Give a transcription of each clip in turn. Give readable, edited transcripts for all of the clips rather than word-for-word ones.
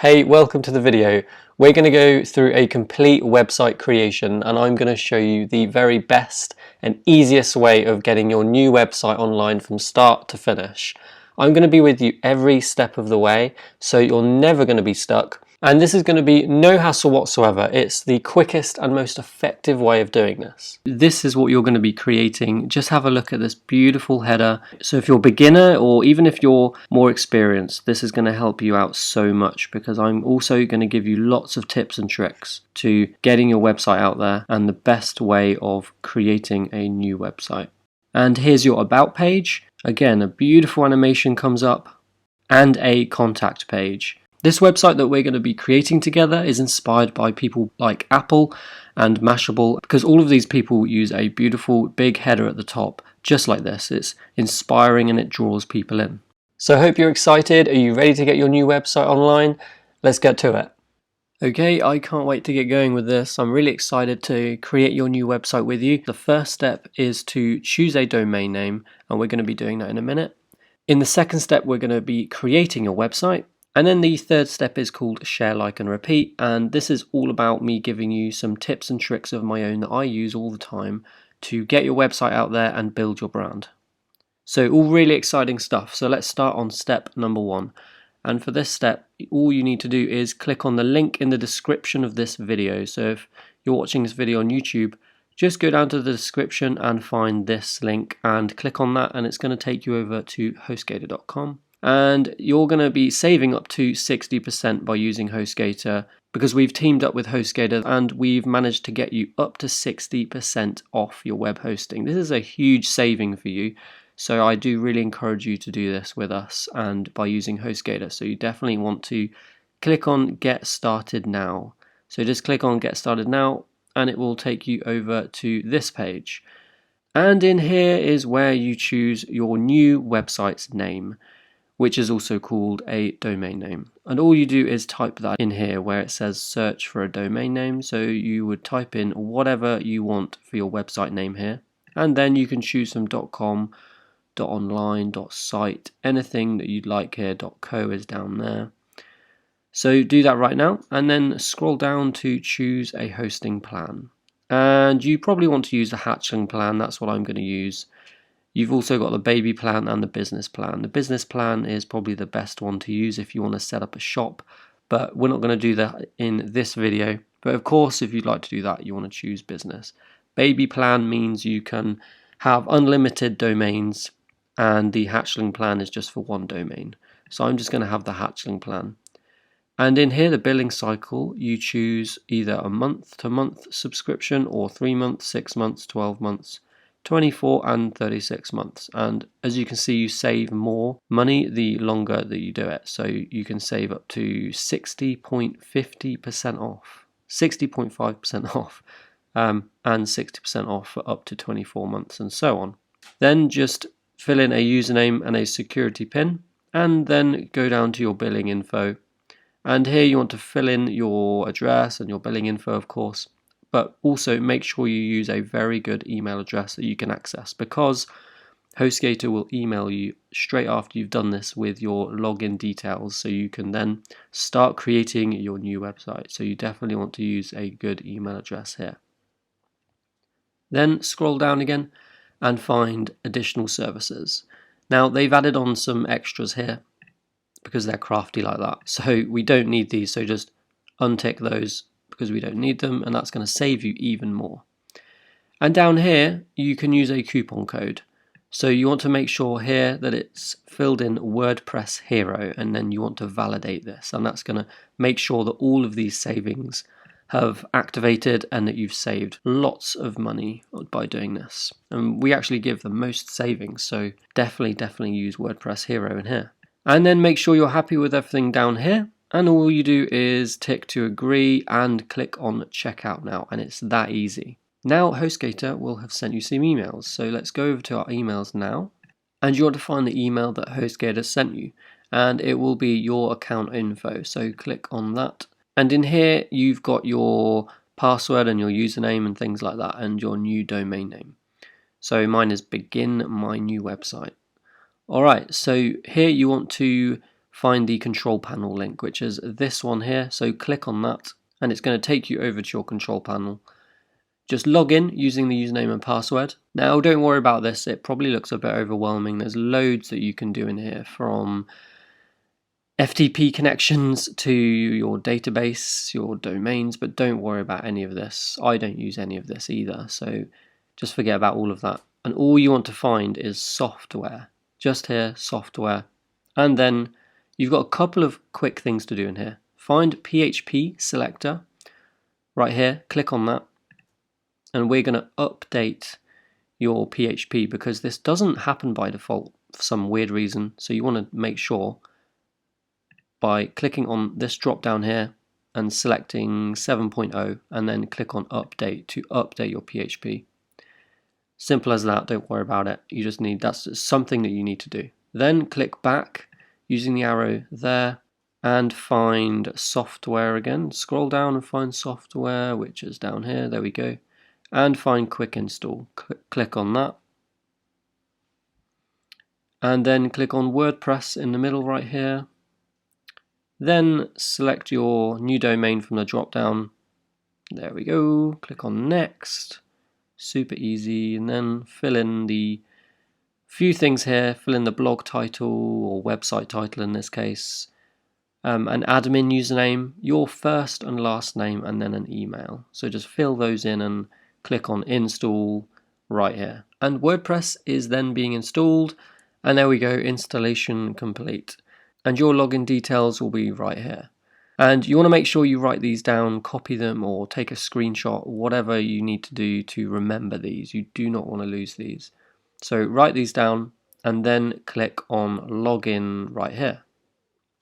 Hey, welcome to the video. We're going to go through a complete website creation and I'm going to show you the very best and easiest way of getting your new website online from start to finish. I'm going to be with you every step of the way, so you're never going to be stuck. And this is going to be no hassle whatsoever. It's the quickest and most effective way of doing this. This is what you're going to be creating. Just have a look at this beautiful header. So if you're a beginner or even if you're more experienced, this is going to help you out so much, because I'm also going to give you lots of tips and tricks to getting your website out there and the best way of creating a new website. And here's your about page. Again, a beautiful animation comes up and a contact page. This website that we're going to be creating together is inspired by people like Apple and Mashable, because all of these people use a beautiful big header at the top, just like this. It's inspiring and it draws people in. So I hope you're excited. Are you ready to get your new website online? Let's get to it. Okay, I can't wait to get going with this. I'm really excited to create your new website with you. The first step is to choose a domain name, and we're going to be doing that in a minute. In the second step, we're going to be creating your website. And then the third step is called share, like, and repeat. And this is all about me giving you some tips and tricks of my own that I use all the time to get your website out there and build your brand. So all really exciting stuff. So let's start on step number 1. And for this step, all you need to do is click on the link in the description of this video. So if you're watching this video on YouTube, just go down to the description and find this link and click on that, and it's going to take you over to hostgator.com. And you're going to be saving up to 60% by using HostGator, because we've teamed up with HostGator and we've managed to get you up to 60% off your web hosting. This is a huge saving for you. So I do really encourage you to do this with us and by using HostGator. So you definitely want to click on Get Started Now. So just click on Get Started Now and it will take you over to this page. And in here is where you choose your new website's name, which is also called a domain name. And all you do is type that in here where it says search for a domain name. So you would type in whatever you want for your website name here. And then you can choose some .com, .online, .site, anything that you'd like here. .co is down there. So do that right now and then scroll down to choose a hosting plan. And you probably want to use the hatchling plan. That's what I'm going to use. You've also got the baby plan and the business plan. The business plan is probably the best one to use if you want to set up a shop, but we're not going to do that in this video. But of course, if you'd like to do that, you want to choose business. Baby plan means you can have unlimited domains, and the hatchling plan is just for one domain. So I'm just going to have the hatchling plan. And in here, the billing cycle, you choose either a month-to-month subscription or 3 months, 6 months, 12 months, 24 and 36 months. And as you can see, you save more money the longer that you do it. So you can save up to 60.50% off, 60.5% off, and 60% off for up to 24 months and so on. Then just fill in a username and a security PIN, and then go down to your billing info. And here you want to fill in your address and your billing info, of course. But also make sure you use a very good email address that you can access, because HostGator will email you straight after you've done this with your login details, so you can then start creating your new website. So you definitely want to use a good email address here. Then scroll down again and find additional services. Now they've added on some extras here because they're crafty like that. So we don't need these, so just untick those because we don't need them, and that's going to save you even more. And down here you can use a coupon code. So you want to make sure here that it's filled in WordPress Hero, and then you want to validate this, and that's going to make sure that all of these savings have activated and that you've saved lots of money by doing this. And we actually give the most savings, so definitely use WordPress Hero in here. And then make sure you're happy with everything down here. And all you do is tick to agree and click on checkout now, and it's that easy. Now HostGator will have sent you some emails, so let's go over to our emails now. And you want to find the email that HostGator sent you, and it will be your account info, so click on that. And in here you've got your password and your username and things like that, and your new domain name. So mine is begin my new website. Alright, so here you want to find the control panel link, which is this one here. So click on that and it's going to take you over to your control panel. Just log in using the username and password. Now don't worry about this, it probably looks a bit overwhelming. There's loads that you can do in here, from FTP connections to your database, your domains, but don't worry about any of this. I don't use any of this either, so just forget about all of that. And all you want to find is software. Just here, software. And then you've got a couple of quick things to do in here. Find PHP selector right here, click on that. And we're going to update your PHP because this doesn't happen by default for some weird reason. So you want to make sure by clicking on this drop down here and selecting 7.0 and then click on update to update your PHP. Simple as that, don't worry about it. You just need, that's something that you need to do. Then click back using the arrow there and find software again. Scroll down and find software, which is down here, there we go. And find quick install. Click on that. And then click on WordPress in the middle right here. Then select your new domain from the drop down. There we go. Click on next. Super easy. And then fill in the few things here. Fill in the blog title or website title in this case. An admin username, your first and last name, and then an email. So just fill those in and click on install right here. And WordPress is then being installed. And there we go, installation complete. And your login details will be right here. And you want to make sure you write these down, copy them, or take a screenshot, whatever you need to do to remember these. You do not want to lose these. So write these down and then click on login right here.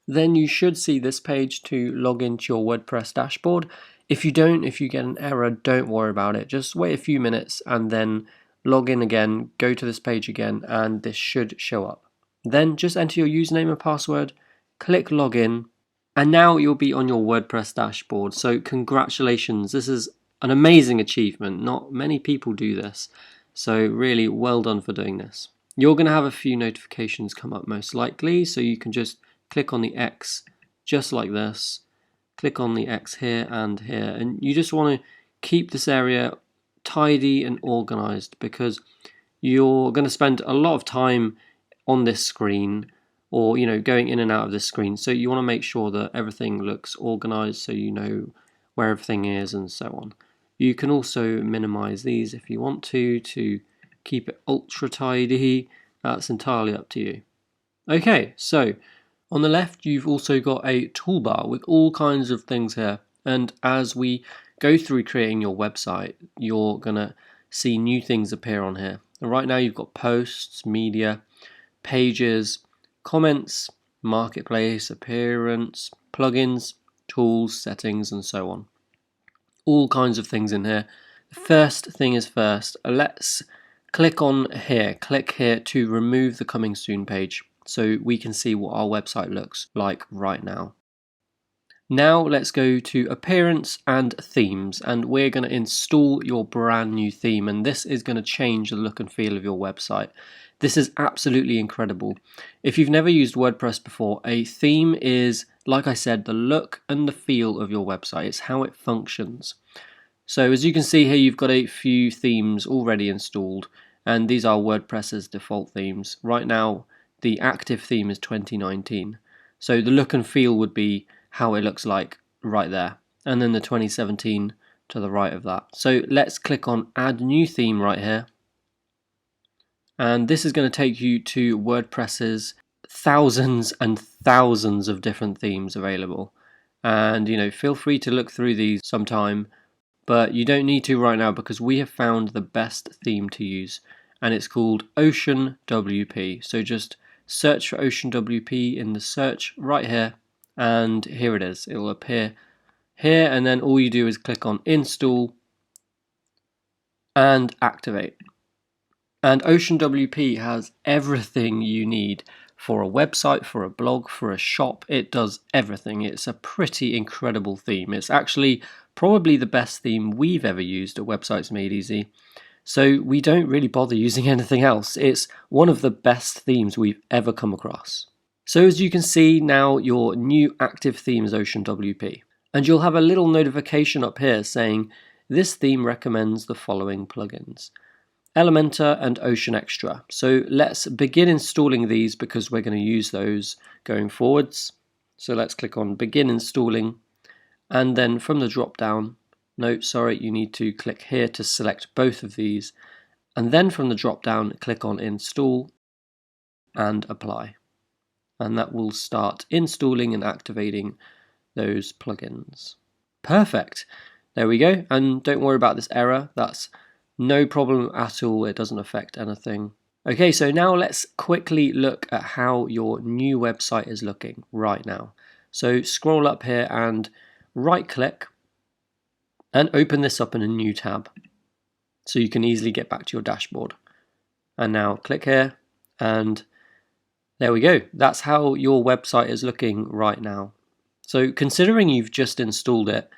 Then you should see this page to log into your WordPress dashboard. If you don't, if you get an error, don't worry about it. Just wait a few minutes and then log in again, go to this page again, and this should show up. Then just enter your username and password, click login, and now you'll be on your WordPress dashboard. So congratulations, this is an amazing achievement. Not many people do this. So really well done for doing this. You're going to have a few notifications come up most likely, so you can just click on the X just like this. Click on the X here and here, and you just want to keep this area tidy and organized because you're going to spend a lot of time on this screen or going in and out of this screen, so you want to make sure that everything looks organized so you know where everything is and so on. You can also minimize these if you want to keep it ultra tidy. That's entirely up to you. Okay, so on the left, you've also got a toolbar with all kinds of things here. And as we go through creating your website, you're going to see new things appear on here. And right now, you've got posts, media, pages, comments, marketplace, appearance, plugins, tools, settings, and so on. All kinds of things in here. The first thing is first, let's click on here. Click here to remove the coming soon page, so we can see what our website looks like right now. Now let's go to appearance and themes, and we're going to install your brand new theme, and this is going to change the look and feel of your website. This is absolutely incredible. If you've never used WordPress before, a theme is, like I said, the look and the feel of your website. It's how it functions. So as you can see here, you've got a few themes already installed, and these are WordPress's default themes. Right now, the active theme is 2019. So the look and feel would be how it looks like right there. And then the 2017 to the right of that. So let's click on Add New Theme right here. And this is going to take you to WordPress's thousands and thousands of different themes available. And feel free to look through these sometime, but you don't need to right now because we have found the best theme to use, and it's called Ocean WP. So just search for Ocean WP in the search right here, and here it is. It will appear here, and then all you do is click on Install and Activate. And Ocean WP has everything you need for a website, for a blog, for a shop. It does everything. It's a pretty incredible theme. It's actually probably the best theme we've ever used at Websites Made Easy. So we don't really bother using anything else. It's one of the best themes we've ever come across. So as you can see now, your new active theme is Ocean WP. And you'll have a little notification up here saying, this theme recommends the following plugins: Elementor and Ocean Extra. So let's begin installing these because we're going to use those going forwards. So let's click on Begin Installing, and then from the drop down, you need to click here to select both of these, and then from the drop down click on Install and Apply, and that will start installing and activating those plugins. Perfect. There we go. And don't worry about this error. That's no problem at all. It doesn't affect anything. Okay, so now let's quickly look at how your new website is looking right now. So scroll up here and right click and open this up in a new tab so you can easily get back to your dashboard. And now click here and there we go. That's how your website is looking right now. So considering you've just installed it,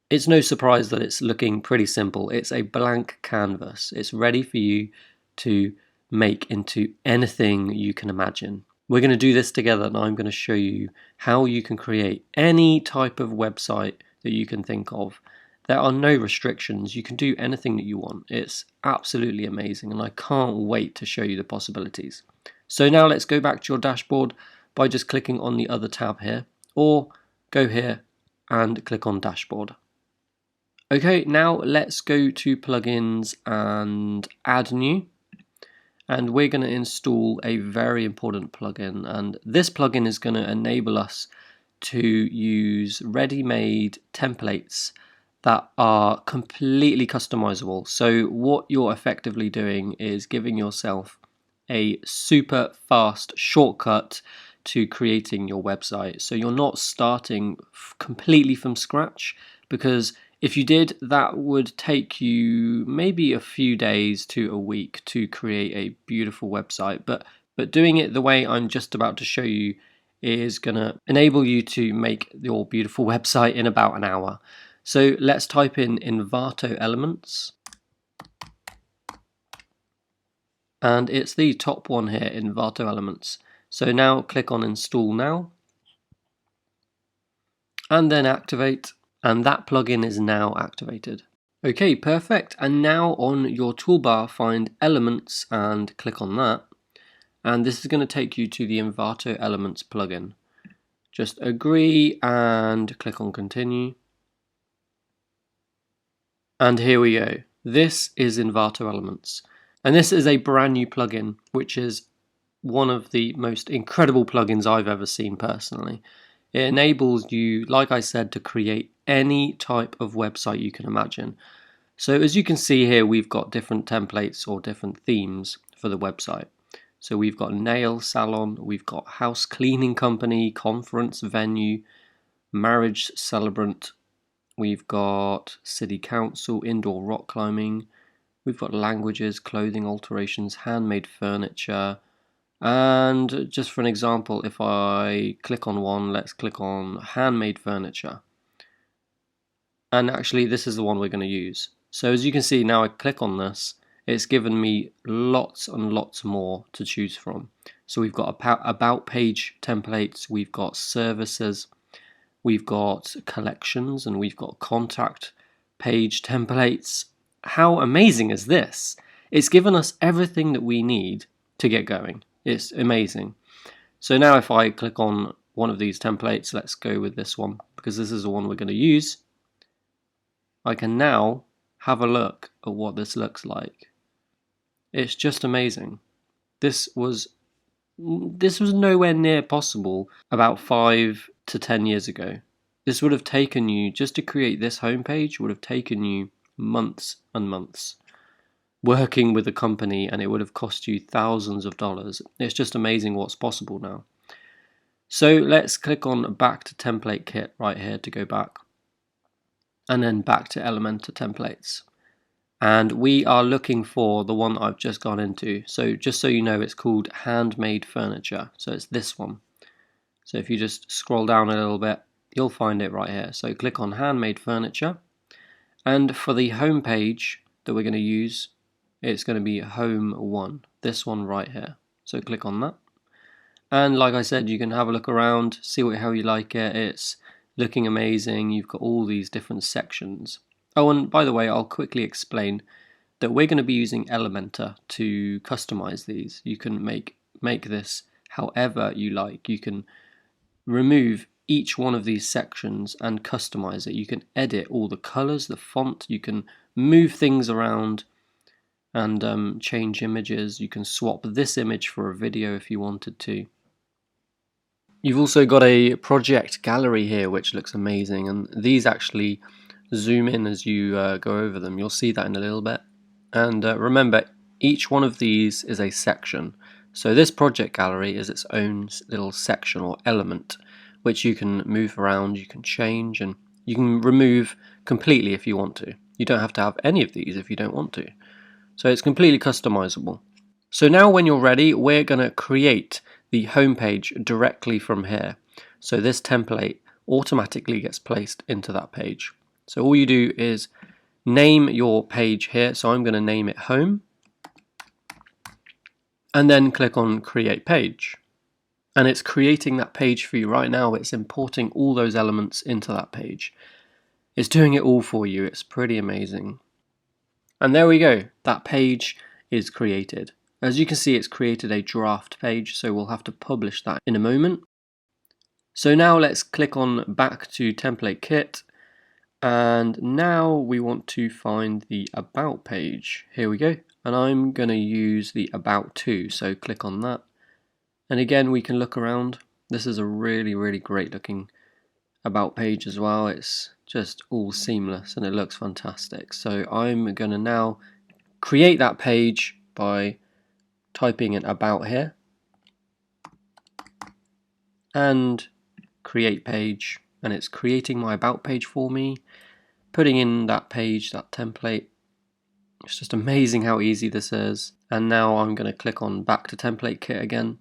it's no surprise that it's looking pretty simple. It's a blank canvas. It's ready for you to make into anything you can imagine. We're going to do this together, and I'm going to show you how you can create any type of website that you can think of. There are no restrictions. You can do anything that you want. It's absolutely amazing, and I can't wait to show you the possibilities. So now let's go back to your dashboard by just clicking on the other tab here, or go here and click on Dashboard. Okay, now let's go to Plugins and Add New. And we're going to install a very important plugin. And this plugin is going to enable us to use ready-made templates that are completely customizable. So what you're effectively doing is giving yourself a super fast shortcut to creating your website. So you're not starting completely from scratch, because if you did, that would take you maybe a few days to a week to create a beautiful website. But doing it the way I'm just about to show you is going to enable you to make your beautiful website in about an hour. So let's type in Envato Elements. And it's the top one here, Envato Elements. So now click on Install Now, and then Activate, and that plugin is now activated. Okay, perfect. And now on your toolbar, find Elements and click on that. And this is going to take you to the Envato Elements plugin. Just agree and click on Continue. And here we go. This is Envato Elements. And this is a brand new plugin, which is one of the most incredible plugins I've ever seen personally. It enables you, like I said, to create any type of website you can imagine. So as you can see here, we've got different templates or different themes for the website. So we've got nail salon, we've got house cleaning company, conference venue, marriage celebrant, we've got city council, indoor rock climbing, we've got languages, clothing alterations, handmade furniture. And just for an example, if I click on one, let's click on handmade furniture. And actually this is the one we're going to use. So as you can see, now I click on this, it's given me lots and lots more to choose from. So we've got about page templates, we've got services, we've got collections, and we've got contact page templates. How amazing is this? It's given us everything that we need to get going. It's amazing. So now if I click on one of these templates, let's go with this one because this is the one we're going to use. I can now have a look at what this looks like. It's just amazing. This was nowhere near possible about 5 to 10 years ago. This would have taken you, just to create this homepage, would have taken you months and months working with a company, and it would have cost you thousands of dollars. It's just amazing what's possible now. So let's click on back to template kit right here to go back, and then back to Elementor templates. And we are looking for the one I've just gone into. So just so you know, it's called handmade furniture. So it's this one. So if you just scroll down a little bit, you'll find it right here. So click on handmade furniture. And for the home page that we're going to use, it's going to be home 1, this one right here. So click on that. And like I said, you can have a look around, see how you like it. It's looking amazing. You've got all these different sections. Oh, and by the way, I'll quickly explain that we're going to be using Elementor to customize these. You can make this however you like. You can remove each one of these sections and customize it. You can edit all the colors, the font, you can move things around and change images. You can swap this image for a video if you wanted to. You've also got a project gallery here which looks amazing, and these actually zoom in as you go over them. You'll see that in a little bit. And remember, each one of these is a section. So this project gallery is its own little section or element which you can move around, you can change, and you can remove completely if you want to. You don't have to have any of these if you don't want to. So it's completely customizable. So now when you're ready, we're going to create the homepage directly from here. So this template automatically gets placed into that page. So all you do is name your page here. So I'm going to name it home. And then click on create page. And it's creating that page for you right now. It's importing all those elements into that page. It's doing it all for you. It's pretty amazing. And there we go. That page is created. As you can see, it's created a draft page, so we'll have to publish that in a moment. So now let's click on back to template kit, and now we want to find the about page. Here we go, and I'm going to use the about to, so click on that. And again, we can look around. This is a really great looking about page as well. It's just all seamless and it looks fantastic. So I'm going to now create that page by typing in about here and create page, and it's creating my about page for me, putting in that page, that template. It's just amazing how easy this is. And now I'm going to click on back to template kit again,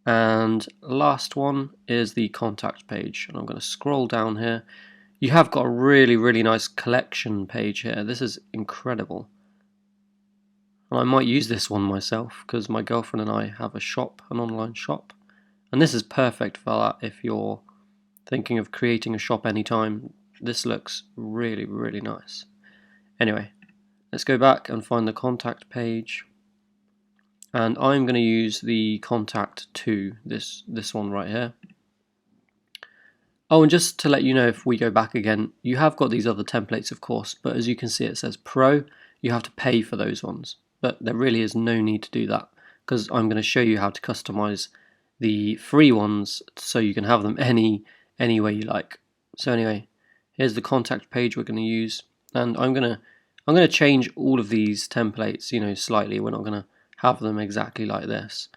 and last one is the contact page, and I'm going to scroll down here. You have got a really nice collection page here. This is incredible. And I might use this one myself because my girlfriend and I have a shop, an online shop. And this is perfect for that if you're thinking of creating a shop anytime. This looks really nice. Anyway, let's go back and find the contact page. And I'm going to use the contact to this one right here. Oh, and just to let you know, if we go back again, you have got these other templates, of course, but as you can see, it says Pro. You have to pay for those ones. But there really is no need to do that because I'm going to show you how to customize the free ones so you can have them any way you like. So anyway, here's the contact page we're going to use, and I'm going to change all of these templates, slightly. We're not going to have them exactly like this,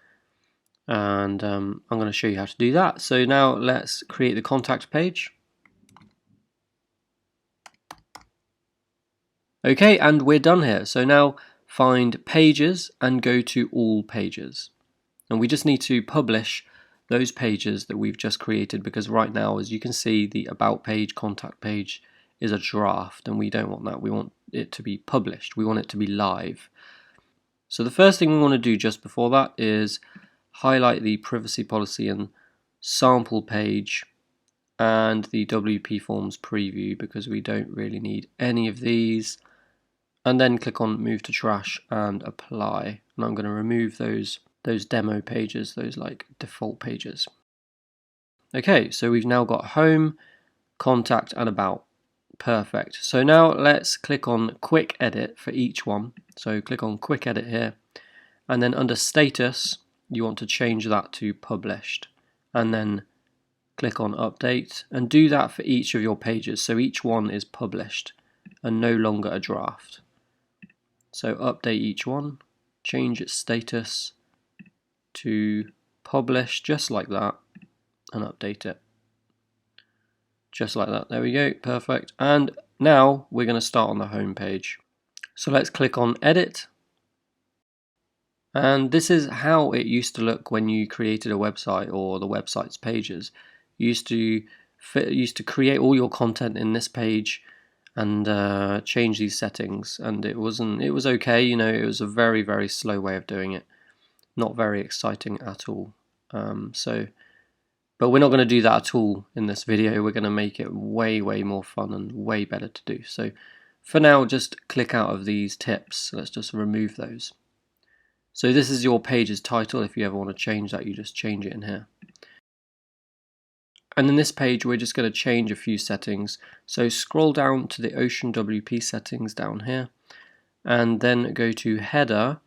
and I'm going to show you how to do that. So now let's create the contact page. Okay, and we're done here. So now find pages and go to all pages. And we just need to publish those pages that we've just created, because right now, as you can see, the about page, contact page is a draft, and we don't want that. We want it to be published. We want it to be live. So the first thing we want to do just before that is highlight the privacy policy and sample page and the WP Forms preview, because we don't really need any of these. And then click on move to trash and apply. And I'm going to remove those demo pages, those like default pages. Okay, so we've now got home, contact, and about. Perfect. So now let's click on quick edit for each one. So click on quick edit here, and then under status you want to change that to published, and then click on update, and do that for each of your pages so each one is published and no longer a draft. So update each one, change its status to publish just like that, and update it just like that. There we go, perfect. And now we're going to start on the home page. So let's click on edit, and this is how it used to look when you created a website or the website's pages. You used to create all your content in this page and change these settings, and it was okay. It was a very slow way of doing it, not very exciting at all. But we're not going to do that at all in this video. We're going to make it way more fun and way better to do. So for now, just click out of these tips. Let's just remove those. So this is your page's title. If you ever want to change that, you just change it in here. And in this page, we're just going to change a few settings. So scroll down to the Ocean WP settings down here, and then go to header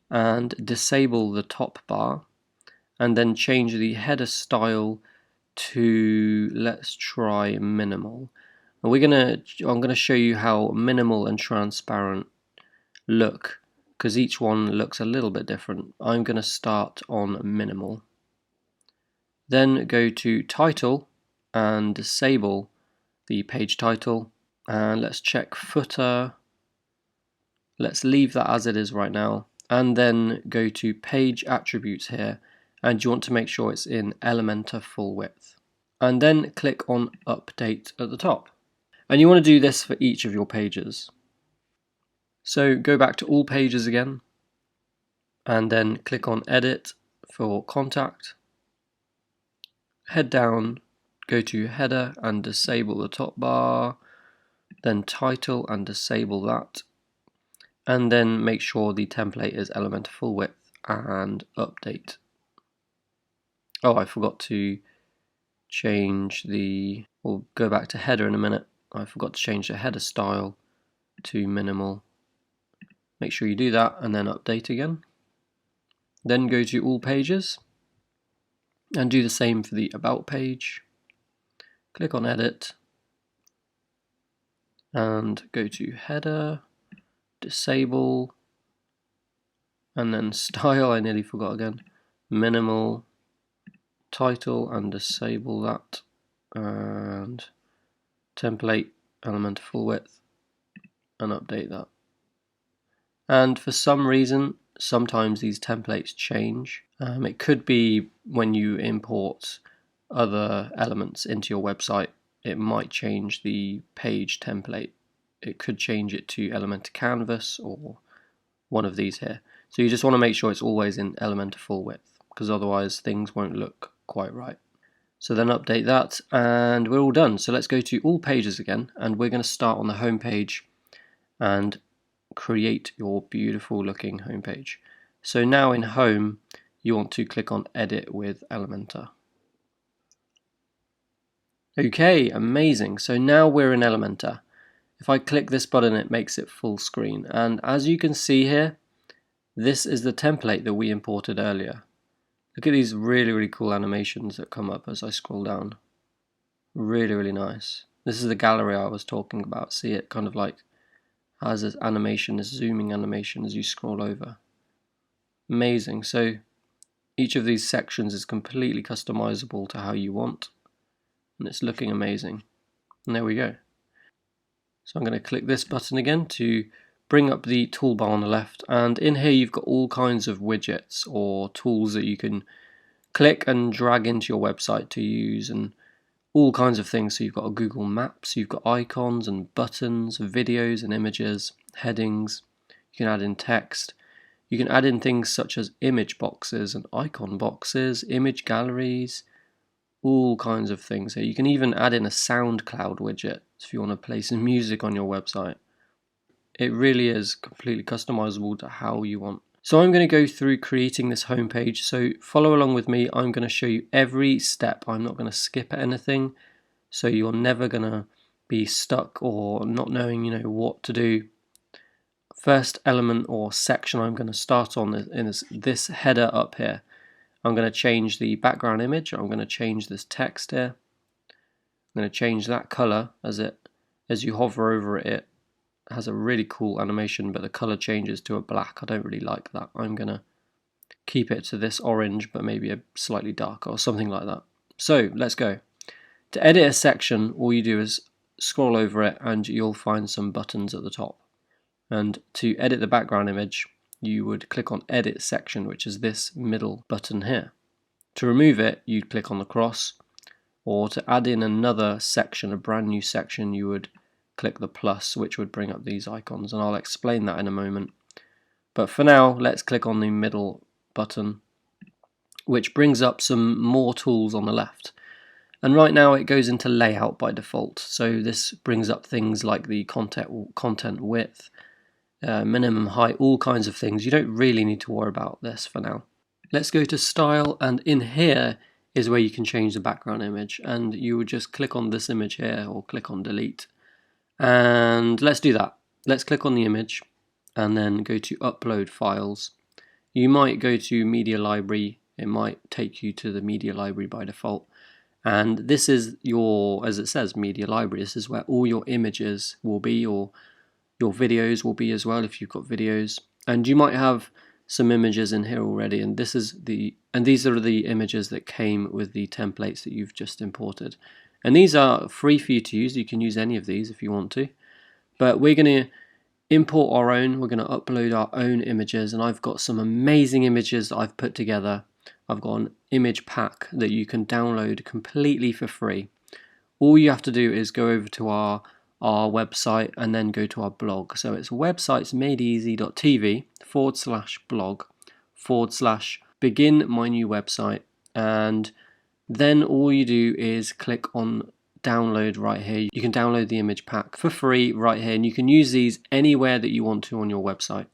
and disable the top bar, and then change the header style to, let's try minimal. And I'm gonna show you how minimal and transparent look, because each one looks a little bit different. I'm gonna start on minimal. Then go to title and disable the page title, and let's check footer. Let's leave that as it is right now, and then go to page attributes here, and you want to make sure it's in Elementor full width, and then click on update at the top. And you want to do this for each of your pages. So go back to all pages again, and then click on edit for contact, head down, go to header and disable the top bar, then title and disable that, and then make sure the template is Elementor full width and update. Oh, I forgot to change we'll go back to header in a minute. I forgot to change the header style to minimal. Make sure you do that and then update again. Then go to all pages and do the same for the about page. Click on edit and go to header, disable, and then style, I nearly forgot again, minimal, title and disable that, and template Elementor full width and update that. And for some reason, sometimes these templates change. It could be when you import other elements into your website, it might change the page template. It could change it to Elementor Canvas or one of these here. So you just want to make sure it's always in Elementor full width, because otherwise things won't look quite right. So then update that, and we're all done. So let's go to all pages again, and we're going to start on the home page and create your beautiful looking home page. So now in home, you want to click on edit with Elementor. Okay, amazing. So now we're in Elementor. If I click this button, it makes it full screen, and as you can see here, this is the template that we imported earlier. Look at these really cool animations that come up as I scroll down. Really nice. This is the gallery I was talking about. See, it kind of like has this animation, this zooming animation as you scroll over. Amazing. So each of these sections is completely customizable to how you want, and it's looking amazing. And there we go. So I'm going to click this button again to bring up the toolbar on the left, and in here you've got all kinds of widgets or tools that you can click and drag into your website to use, and all kinds of things. So you've got a Google Maps, you've got icons and buttons, videos and images, headings, you can add in text, you can add in things such as image boxes and icon boxes, image galleries, all kinds of things here. You can even add in a SoundCloud widget if you want to play some music on your website. It really is completely customizable to how you want. So I'm going to go through creating this homepage, so follow along with me. I'm going to show you every step. I'm not going to skip anything, so you're never going to be stuck or not knowing what to do. First element or section I'm going to start on is this header up here. I'm going to change the background image. I'm going to change this text here. I'm going to change that color as you hover over it has a really cool animation, but the color changes to a black. I don't really like that. I'm going to keep it to this orange, but maybe a slightly darker or something like that. So let's go. To edit a section, all you do is scroll over it and you'll find some buttons at the top. And to edit the background image, you would click on edit section, which is this middle button here. To remove it, you'd click on the cross, or to add in another section, a brand new section, you would click the plus, which would bring up these icons, and I'll explain that in a moment. But for now, let's click on the middle button, which brings up some more tools on the left. And right now it goes into layout by default. So this brings up things like the content width, minimum height, all kinds of things. You don't really need to worry about this for now. Let's go to style, and in here is where you can change the background image, and you would just click on this image here or click on delete. And let's do that. Let's click on the image and then go to upload files. You might go to media library. It might take you to the media library by default. And this is your, as it says, media library. This is where all your images will be, or your videos will be as well if you've got videos. And you might have some images in here already, and these are the images that came with the templates that you've just imported. And these are free for you to use. You can use any of these if you want to. But we're going to import our own. We're going to upload our own images, and I've got some amazing images that I've put together. I've got an image pack that you can download completely for free. All you have to do is go over to our website and then go to our blog. So it's websitesmadeeasy.tv/blog/begin my new website, and then all you do is click on download right here. You can download the image pack for free right here, and you can use these anywhere that you want to on your website.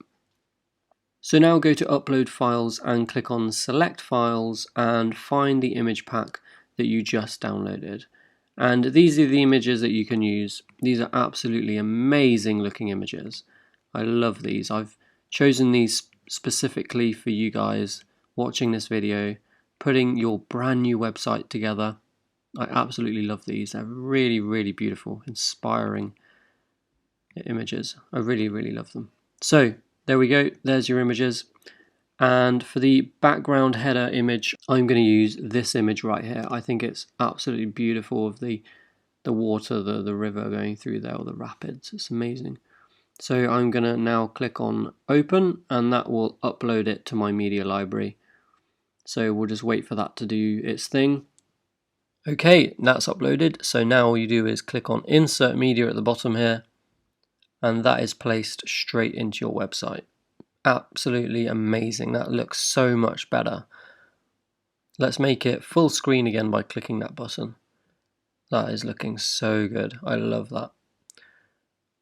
So now go to upload files and click on select files and find the image pack that you just downloaded. And these are the images that you can use. These are absolutely amazing looking images. I love these. I've chosen these specifically for you guys watching this video, putting your brand new website together. I absolutely love these. They're really, really beautiful, inspiring images. I really, really love them. So there we go. There's your images. And for the background header image, I'm going to use this image right here. I think it's absolutely beautiful, of the water, the river going through there, or the rapids. It's amazing. So I'm going to now click on open, and that will upload it to my media library. So we'll just wait for that to do its thing. Okay, that's uploaded. So now all you do is click on insert media at the bottom here, and that is placed straight into your website. Absolutely amazing. That looks so much better. Let's make it full screen again by clicking that button. That is looking so good. I love that.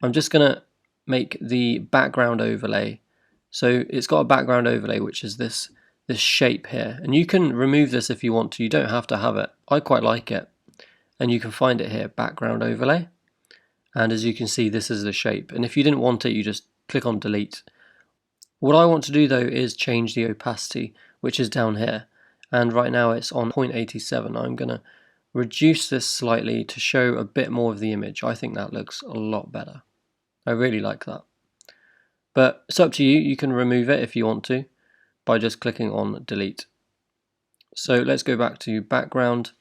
I'm just going to make the background overlay. So it's got a background overlay, which is this shape here, and you can remove this if you want to. You don't have to have it. I quite like it, and you can find it here, background overlay, and as you can see, this is the shape. And if you didn't want it, you just click on delete. What I want to do though is change the opacity, which is down here, and right now it's on 0.87. I'm going to reduce this slightly to show a bit more of the image. I think that looks a lot better. I really like that. But it's up to you. You can remove it if you want to by just clicking on delete. So let's go back to background,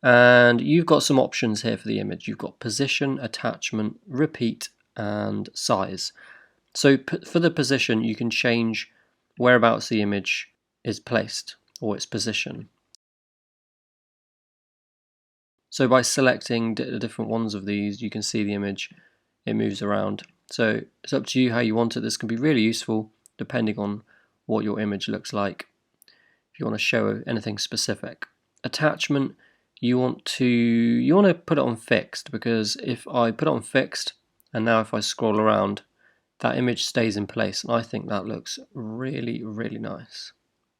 and you've got some options here for the image. You've got position, attachment, repeat, and size. So for the position, you can change whereabouts the image is placed, or its position. So by selecting different ones of these, you can see the image, it moves around. So it's up to you how you want it. This can be really useful depending on what your image looks like, if you want to show anything specific. Attachment, you want to put it on fixed, because if I put it on fixed, and now if I scroll around, that image stays in place, and I think that looks really, really nice.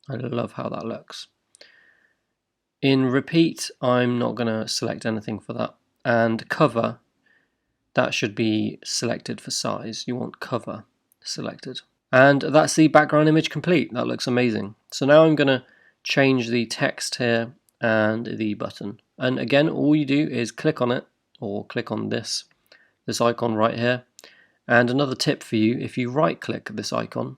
I love how that looks. In repeat, I'm not going to select anything for that. And cover, that should be selected for size. You want cover selected. And that's the background image complete. That looks amazing. So now I'm going to change the text here and the button. And again, all you do is click on it, or click on this icon right here. And another tip for you, if you right click this icon,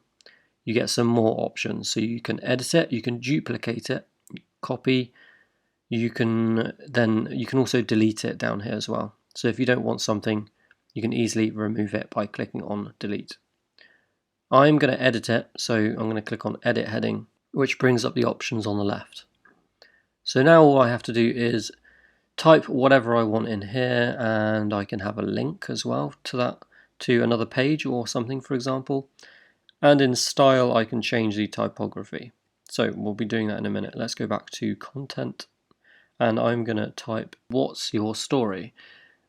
you get some more options. So you can edit it, you can duplicate it, copy, you can also delete it down here as well. So if you don't want something, you can easily remove it by clicking on delete. I'm going to edit it, so I'm going to click on edit heading, which brings up the options on the left. So now all I have to do is type whatever I want in here, and I can have a link as well to another page or something, for example. And in style, I can change the typography. So we'll be doing that in a minute. Let's go back to content, and I'm going to type, what's your story?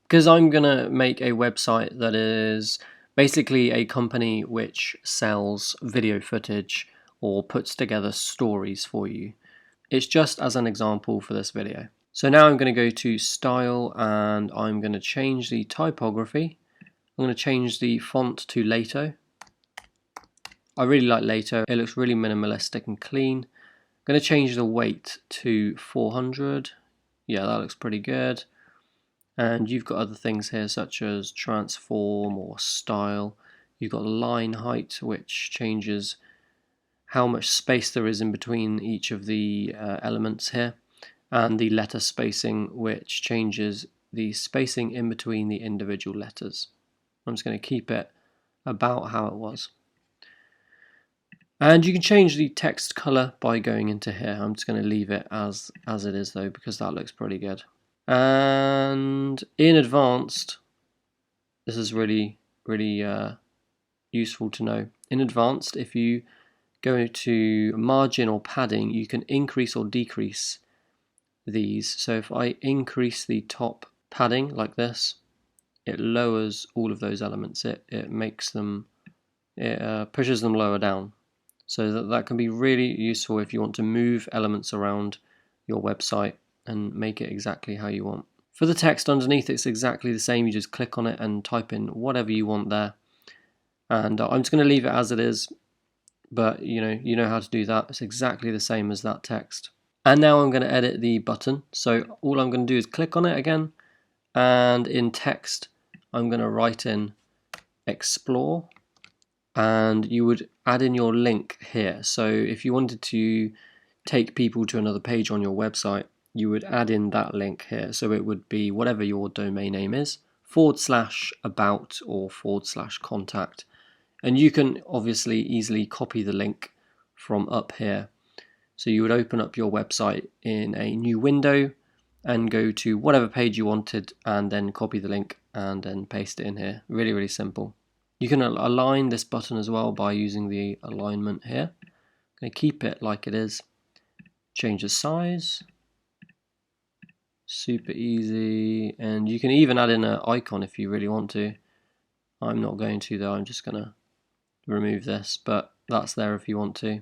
Because I'm going to make a website that is basically a company which sells video footage or puts together stories for you. It's just as an example for this video. So now I'm going to go to style, and I'm going to change the typography. I'm going to change the font to Lato. I really like Lato. It looks really minimalistic and clean. I'm going to change the weight to 400. Yeah, that looks pretty good. And you've got other things here such as transform or style. You've got line height, which changes how much space there is in between each of the elements here, and the letter spacing, which changes the spacing in between the individual letters. I'm just going to keep it about how it was. And you can change the text color by going into here. I'm just going to leave it as it is though, because that looks pretty good. And in advanced, this is really useful to know. In advanced, if you go to margin or padding, you can increase or decrease these. So if I increase the top padding like this, it lowers all of those elements. It makes them, it pushes them lower down. So that can be really useful if you want to move elements around your website and make it exactly how you want. For the text underneath, it's exactly the same. You just click on it and type in whatever you want there. And I'm just going to leave it as it is, but you know how to do that. It's exactly the same as that text. And now I'm going to edit the button. So all I'm going to do is click on it again, and in text I'm going to write in explore, and you would add in your link here. So if you wanted to take people to another page on your website, you would add in that link here. So it would be whatever your domain name is, /about or /contact. And you can obviously easily copy the link from up here. So you would open up your website in a new window and go to whatever page you wanted, and then copy the link and then paste it in here. Really simple. You can align this button as well by using the alignment here. I'm going to keep it like it is. Change the size. Super easy. And you can even add in an icon if you really want to. I'm not going to though. I'm just going to remove this, but that's there if you want to.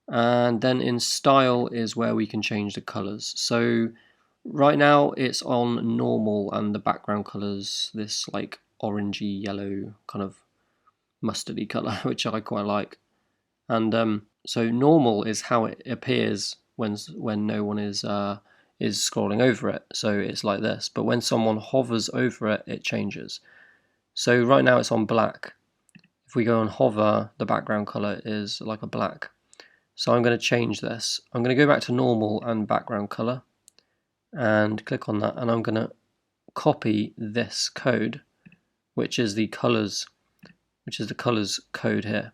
And then in style is where we can change the colors. So right now it's on normal, and the background colors this like orangey yellow kind of mustardy color, which I quite like. And so normal is how it appears when no one is scrolling over it. So it's like this, but when someone hovers over it, it changes. So right now it's on black. If we go and hover, the background color is like a black. So I'm going to change this. I'm going to go back to normal and background color and click on that, and I'm going to copy this code, which is the colors code here.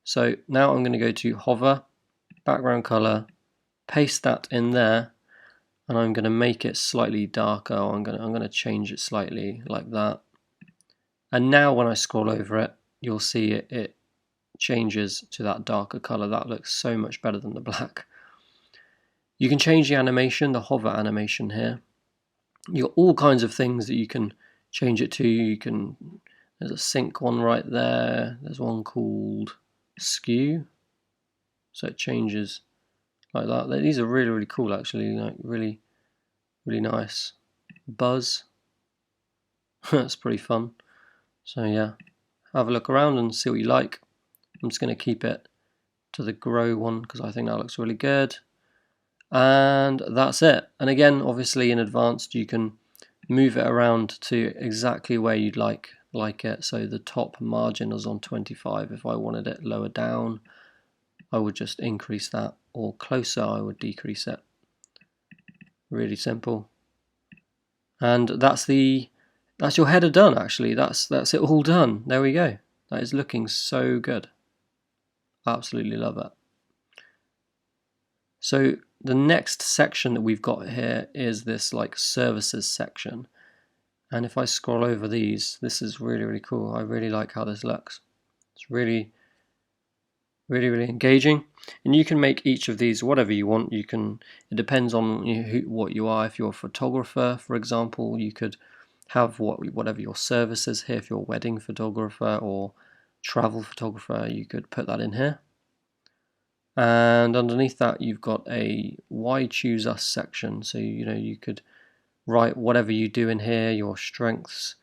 So now I'm going to go to hover, background color, paste that in there, and I'm going to make it slightly darker. I'm going to change it slightly like that. And now when I scroll over it, you'll see it changes to that darker color. That looks so much better than the black. You can change the animation, the hover animation here. You've got all kinds of things that you can change it to. There's a sync one right there. There's one called skew. So it changes like that. These are really cool actually, like really nice. Buzz. That's pretty fun. So yeah, have a look around and see what you like. I'm just going to keep it to the grow one because I think that looks really good. And that's it. And again, obviously in advanced you can move it around to exactly where you'd like it. So the top margin is on 25. If I wanted it lower down, I would just increase that, or closer I would decrease it. Really simple. And that's your header done actually. That's it all done. There we go. That is looking so good. Absolutely love it. So the next section that we've got here is this like services section. And if I scroll over these, this is really cool. I really like how this looks. It's really Really engaging. And you can make each of these whatever you want. It depends on what you are. If you're a photographer, for example, you could have whatever your service is here. If you're a wedding photographer or travel photographer, you could put that in here. And underneath that, you've got a why choose us section. So you could write whatever you do in here, your strengths,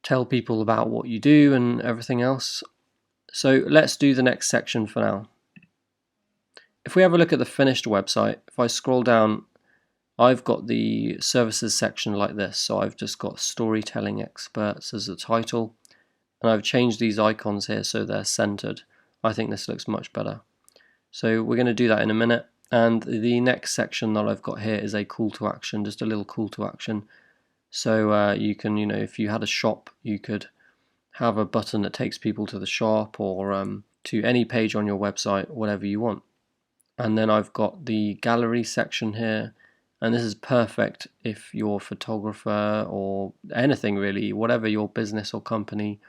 tell people about what you do and everything else. So let's do the next section for now. If we have a look at the finished website, if I scroll down, I've got the services section like this. So I've just got storytelling experts as the title, and I've changed these icons here so they're centered. I think this looks much better. So we're going to do that in a minute. And the next section that I've got here is a call to action, just a little call to action. So you can, if you had a shop, you could have a button that takes people to the shop or to any page on your website, whatever you want. And then I've got the gallery section here, and this is perfect if you're a photographer or anything really, whatever your business or company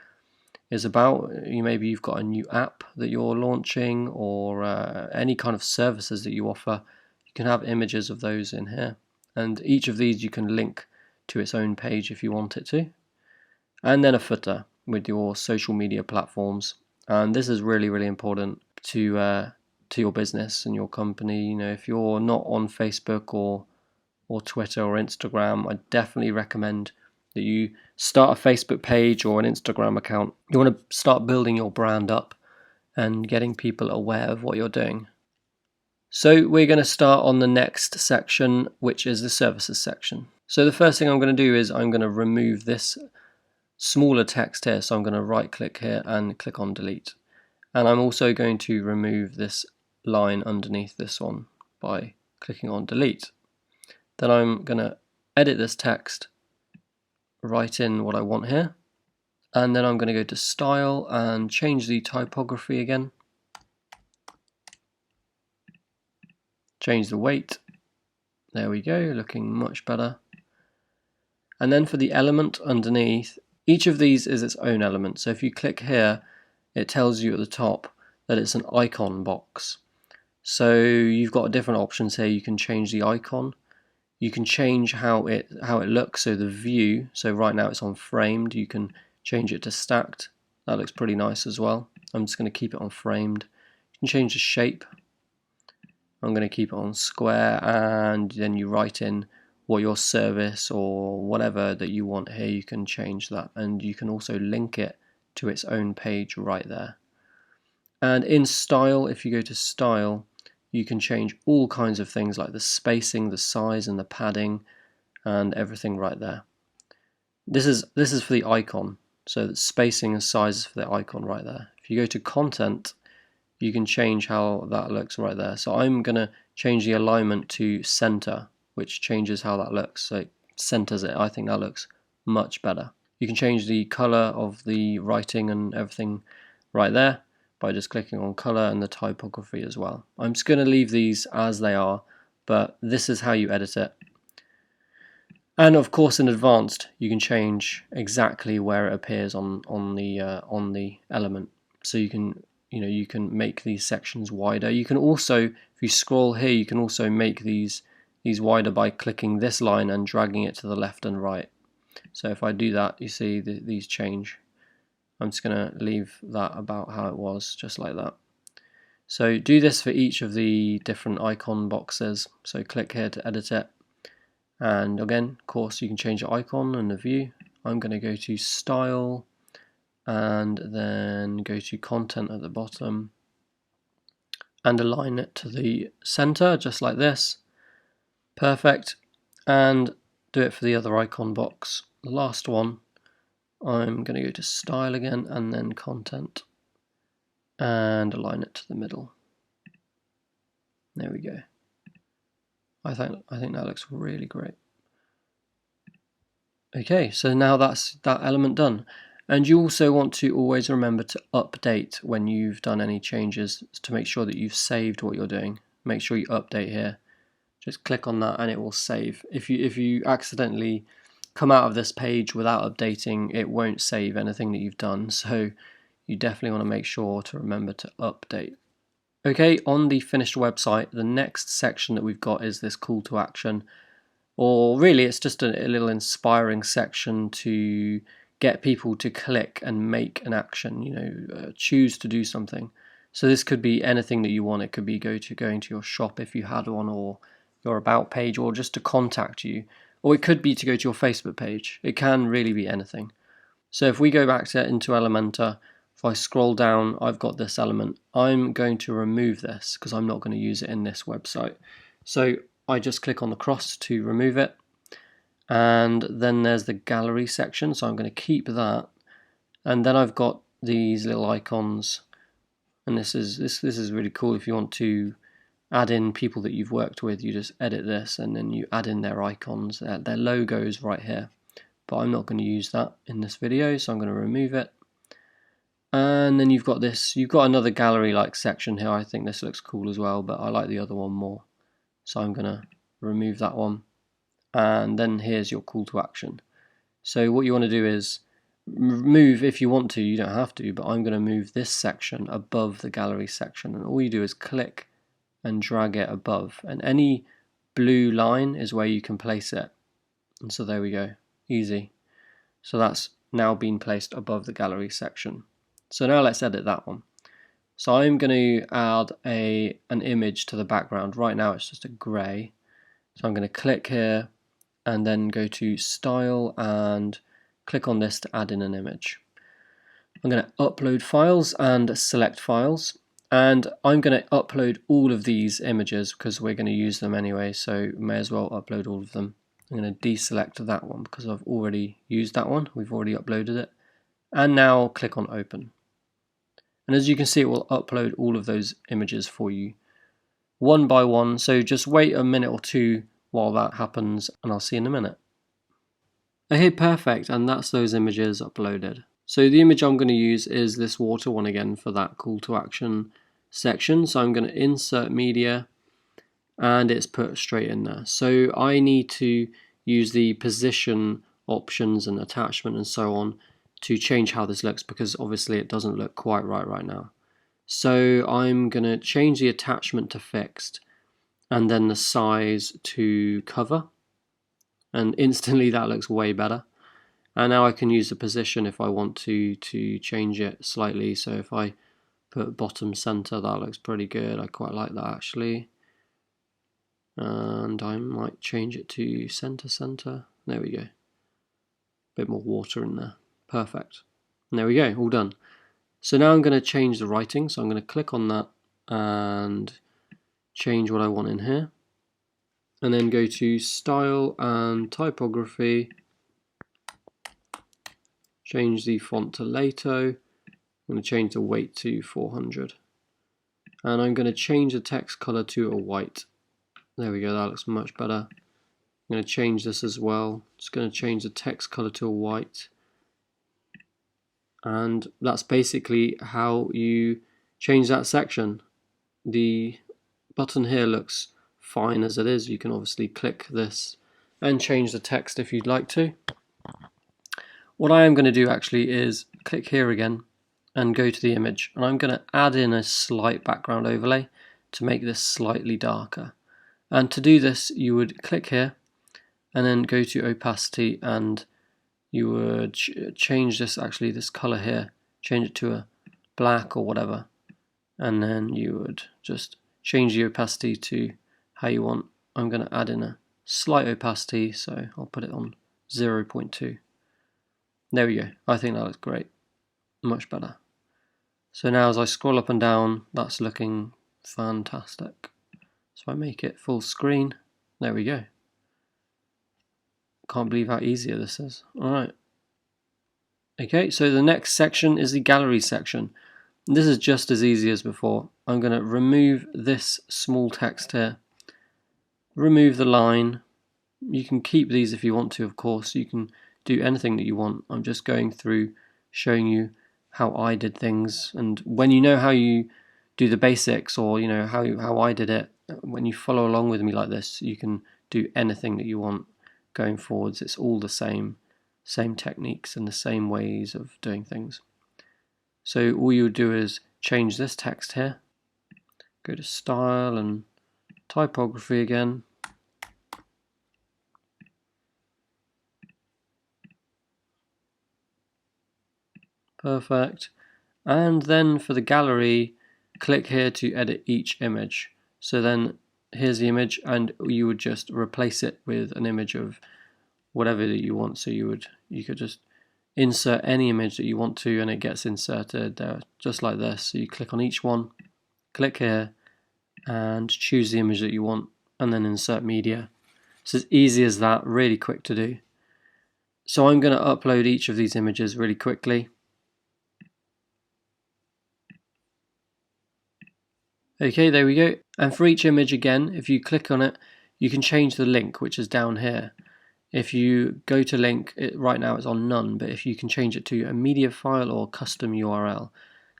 is about. Maybe you've got a new app that you're launching or any kind of services that you offer. You can have images of those in here, and each of these you can link to its own page if you want it to. And then a footer with your social media platforms, and this is really important to your business and your company. If you're not on Facebook or Twitter or Instagram, I definitely recommend that you start a Facebook page or an Instagram account. You want to start building your brand up and getting people aware of what you're doing. So we're going to start on the next section, which is the services section. So the first thing I'm going to do is I'm going to remove this smaller text here. So I'm going to right click here and click on delete. And I'm also going to remove this line underneath this one by clicking on delete. Then I'm going to edit this text, write in what I want here, and then I'm going to go to style and change the typography again, change the weight. There we go, looking much better. And then for the element underneath, each of these is its own element. So if you click here, it tells you at the top that it's an icon box. So you've got different options here. You can change the icon. You can change how it looks. So the view. So right now it's on framed. You can change it to stacked. That looks pretty nice as well. I'm just going to keep it on framed. You can change the shape. I'm going to keep it on square, and then you write in what your service or whatever that you want here. You can change that, and you can also link it to its own page right there. And in style, if you go to style, you can change all kinds of things like the spacing, the size and the padding and everything right there. This is for the icon, so the spacing and size is for the icon right there. If you go to content, you can change how that looks right there. So I'm going to change the alignment to center, which changes how that looks. So it centers it. I think that looks much better. You can change the color of the writing and everything right there by just clicking on color, and the typography as well. I'm just going to leave these as they are, but this is how you edit it. And of course in advanced you can change exactly where it appears on the element. So you can make these sections wider. You can also, if you scroll here, you can also make these wider by clicking this line and dragging it to the left and right. So if I do that, you see these change. I'm just going to leave that about how it was, just like that. So do this for each of the different icon boxes. So click here to edit it. And again, of course, you can change the icon and the view. I'm going to go to style and then go to content at the bottom and align it to the center, just like this. Perfect. And do it for the other icon box. The last one, I'm going to go to style again and then content and align it to the middle. There we go. I think that looks really great. Okay, so now that's that element done. And you also want to always remember to update when you've done any changes to make sure that you've saved what you're doing. Make sure you update here. Just click on that and it will save. If you accidentally come out of this page without updating, it won't save anything that you've done. So you definitely want to make sure to remember to update. Okay, on the finished website, the next section that we've got is this call to action, or really it's just a little inspiring section to get people to click and make an action, choose to do something. So this could be anything that you want. It could be going to your shop if you had one, or your about page, or just to contact you, or it could be to go to your Facebook page. It can really be anything. So if we go back into Elementor, if I scroll down, I've got this element. I'm going to remove this because I'm not going to use it in this website. So I just click on the cross to remove it. And then there's the gallery section, so I'm going to keep that. And then I've got these little icons, and this is really cool. If you want to add in people that you've worked with, you just edit this and then you add in their icons, their logos right here. But I'm not going to use that in this video, so I'm going to remove it. And then you've got another gallery like section here. I think this looks cool as well, but I like the other one more, so I'm going to remove that one. And then here's your call to action. So what you want to do is move, if you want to, you don't have to, but I'm going to move this section above the gallery section, and all you do is click and drag it above, and any blue line is where you can place it. And so there we go, easy. So that's now been placed above the gallery section. So now let's edit that one. So I'm going to add an image to the background. Right now it's just a grey. So I'm going to click here and then go to Style and click on this to add in an image. I'm going to upload files and select files. And I'm going to upload all of these images because we're going to use them anyway, so may as well upload all of them. I'm going to deselect that one because I've already used that one. We've already uploaded it. And now click on Open. And as you can see, it will upload all of those images for you one by one. So just wait a minute or two while that happens, and I'll see you in a minute. Okay, perfect, and that's those images uploaded. So the image I'm going to use is this water one again for that call to action section. So I'm going to insert media, and it's put straight in there. So I need to use the position options and attachment and so on to change how this looks, because obviously it doesn't look quite right now. So I'm going to change the attachment to fixed and then the size to cover, and instantly that looks way better. And now I can use the position if I want to change it slightly. So if I put bottom center, that looks pretty good. I quite like that actually. And I might change it to center. There we go. Bit more water in there. Perfect. And there we go, all done. So now I'm going to change the writing. So I'm going to click on that and change what I want in here. And then go to Style and Typography. Change the font to Lato. I'm going to change the weight to 400. And I'm going to change the text color to a white. There we go, that looks much better. I'm going to change this as well. Just going to change the text color to a white. And that's basically how you change that section. The button here looks fine as it is. You can obviously click this and change the text if you'd like to. What I am going to do actually is click here again and go to the image, and I'm going to add in a slight background overlay to make this slightly darker. And to do this, you would click here and then go to opacity, and you would change this color here, change it to a black or whatever, and then you would just change the opacity to how you want. I'm going to add in a slight opacity, so I'll put it on 0.2. There we go. I think that looks great, much better. So now as I scroll up and down, that's looking fantastic. So I make it full screen. There we go. Can't believe how easy this is. Alright. Okay, so the next section is the gallery section. This is just as easy as before. I'm going to remove this small text here. Remove the line. You can keep these if you want to, of course. You can do anything that you want. I'm just going through showing you how I did things, and when you know how you do the basics, or you know how I did it, when you follow along with me like this, you can do anything that you want going forwards. It's all the same techniques and the same ways of doing things. So all you would do is change this text here, Go to style and typography again. Perfect. And then for the gallery, click here to edit each image. So then here's the image, and you would just replace it with an image of whatever that you want. So you could just insert any image that you want to, and it gets inserted there just like this. So you click on each one, click here, and choose the image that you want, and then insert media. It's as easy as that, really quick to do. So I'm going to upload each of these images really quickly. Okay, there we go. And for each image again, if you click on it, you can change the link, which is down here. If you go to link, right now it's on none, but if you can change it to a media file or custom URL.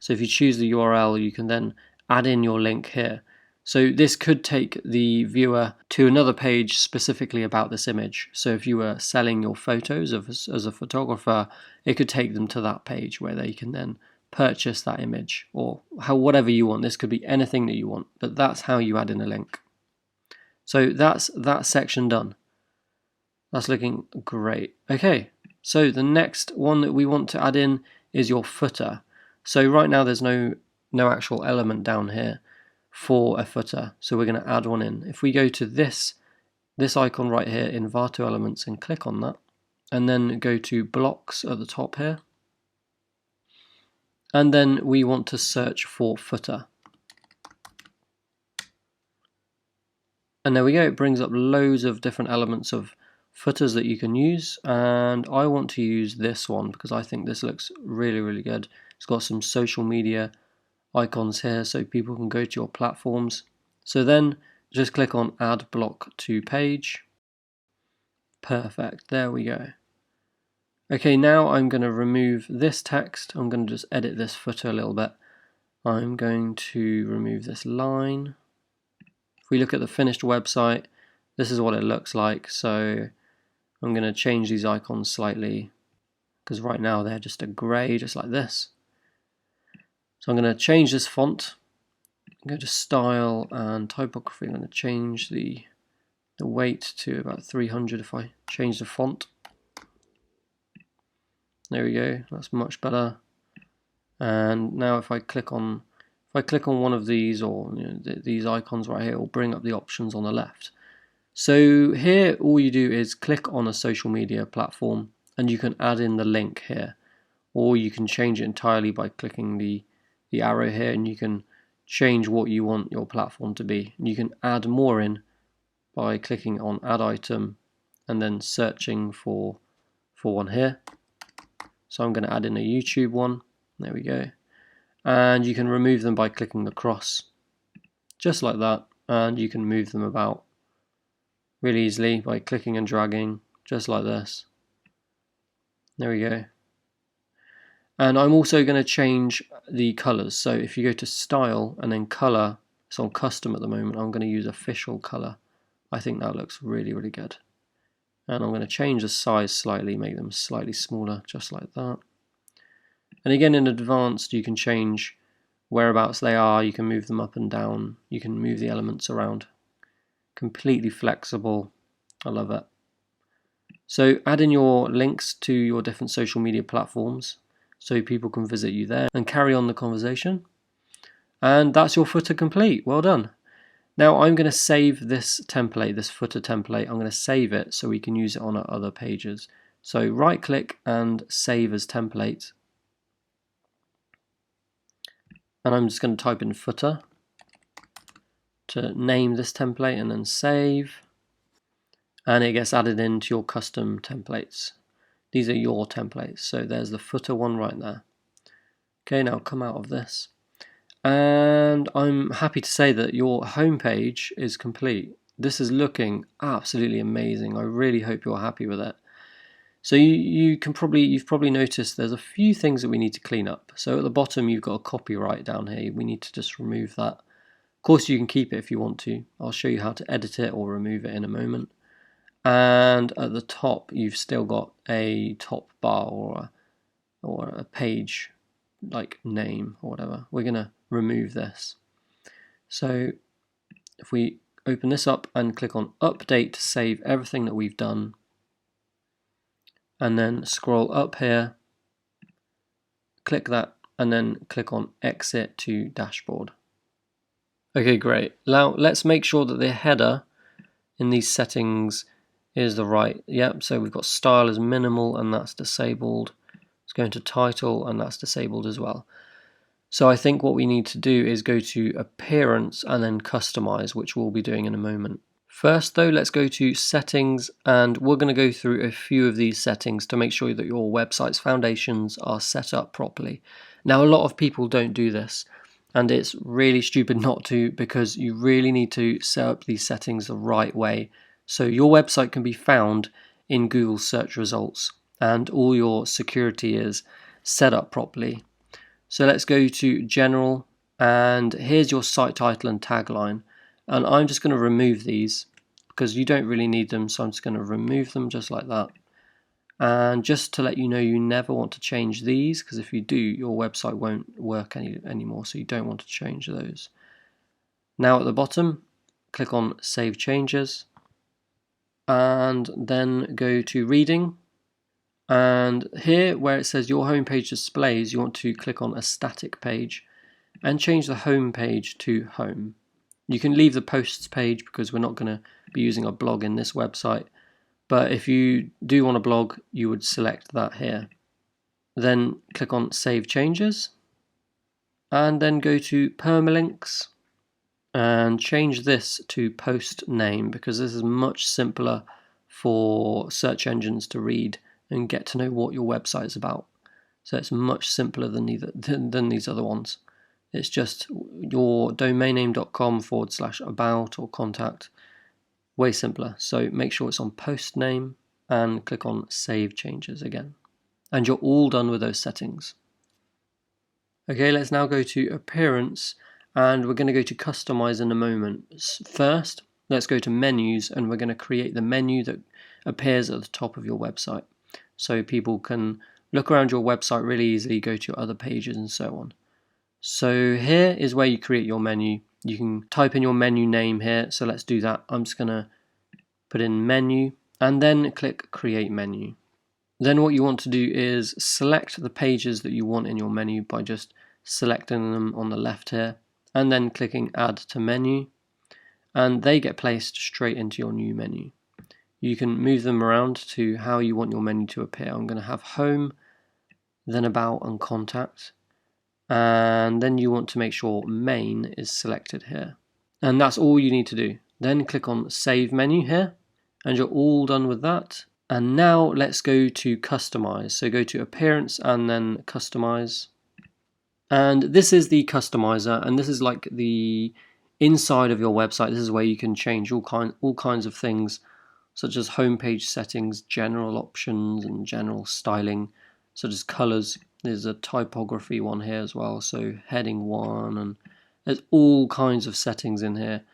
So if you choose the URL, you can then add in your link here. So this could take the viewer to another page specifically about this image. So if you were selling your photos as a photographer, it could take them to that page where they can then purchase that image, or whatever you want. This could be anything that you want, but that's how you add in a link. So that's that section done. That's looking great. Okay, so the next one that we want to add in is your footer. So right now there's no actual element down here for a footer, so we're going to add one in. If we go to this icon right here in Vato Elements and click on that, and then go to blocks at the top here, and then we want to search for footer. And there we go, it brings up loads of different elements of footers that you can use, and I want to use this one because I think this looks really, really good. It's got some social media icons here so people can go to your platforms. So then just click on add block to page. Perfect, there we go. Okay, now I'm going to remove this text. I'm going to just edit this footer a little bit. I'm going to remove this line. If we look at the finished website, this is what it looks like. So I'm going to change these icons slightly because right now they're just a grey, just like this. So I'm going to change this font. Go to style and typography. I'm going to change the weight to about 300 if I change the font. There we go, that's much better. And now if I click on one of these, or these icons right here, it will bring up the options on the left. So here all you do is click on a social media platform and you can add in the link here, or you can change it entirely by clicking the arrow here, and you can change what you want your platform to be. And you can add more in by clicking on add item and then searching for one here. So I'm going to add in a YouTube one. There we go. And you can remove them by clicking the cross, just like that. And you can move them about really easily by clicking and dragging, just like this. There we go. And I'm also going to change the colors. So if you go to style and then color, it's on custom at the moment. I'm going to use official color. I think that looks really, really good. And I'm going to change the size slightly, make them slightly smaller, just like that. And again, in advanced, you can change whereabouts they are. You can move them up and down. You can move the elements around. Completely flexible. I love it. So add in your links to your different social media platforms so people can visit you there and carry on the conversation. And that's your footer complete. Well done. Now I'm going to save this template, this footer template. I'm going to save it so we can use it on our other pages. So right click and save as template. And I'm just going to type in footer to name this template and then save. And it gets added into your custom templates. These are your templates. So there's the footer one right there. Okay, now come out of this. And I'm happy to say that your homepage is complete. This is looking absolutely amazing. I really hope you're happy with it. So you've probably noticed there's a few things that we need to clean up. So at the bottom you've got a copyright down here. We need to just remove that. Of course you can keep it if you want to. I'll show you how to edit it or remove it in a moment. And at the top you've still got a top bar or a page like name or whatever. We're going to remove this. So if we open this up and click on update to save everything that we've done, and then scroll up here, click that, and then click on exit to dashboard. Okay, great. Now let's make sure that the header in these settings is the right. Yep, so we've got style as minimal and that's disabled. Let's go into title and that's disabled as well. So I think what we need to do is go to appearance and then customize, which we'll be doing in a moment. First though, let's go to settings, and we're going to go through a few of these settings to make sure that your website's foundations are set up properly. Now a lot of people don't do this, and it's really stupid not to, because you really need to set up these settings the right way so your website can be found in Google search results and all your security is set up properly. So let's go to general, and here's your site title and tagline, and I'm just going to remove these because you don't really need them, so I'm just going to remove them just like that. And just to let you know, you never want to change these, because if you do, your website won't work anymore, so you don't want to change those. Now at the bottom, click on Save Changes, and then go to Reading. And here where it says your homepage displays, you want to click on a static page and change the home page to home. You can leave the posts page because we're not going to be using a blog in this website, but if you do want a blog, you would select that here. Then click on Save Changes, and then go to Permalinks and change this to post name, because this is much simpler for search engines to read and get to know what your website is about. So it's much simpler than these other ones. It's just your domainname.com/about or contact. Way simpler. So make sure it's on post name and click on Save Changes again. And you're all done with those settings. Okay, let's now go to Appearance, and we're going to go to Customize in a moment. First, let's go to Menus, and we're going to create the menu that appears at the top of your website, so people can look around your website really easily, go to other pages and so on. So here is where you create your menu. You can type in your menu name here, so let's do that. I'm just going to put in menu and then click Create Menu. Then what you want to do is select the pages that you want in your menu by just selecting them on the left here and then clicking Add to Menu, and they get placed straight into your new menu. You can move them around to how you want your menu to appear. I'm going to have Home, then About and Contact, and then you want to make sure Main is selected here. And that's all you need to do. Then click on Save Menu here, and you're all done with that. And now let's go to Customize. So go to Appearance and then Customize. And this is the customizer, and this is like the inside of your website. This is where you can change all kinds of things, such as homepage settings, general options, and general styling, such as colors. There's a typography one here as well, so heading 1, and there's all kinds of settings in here.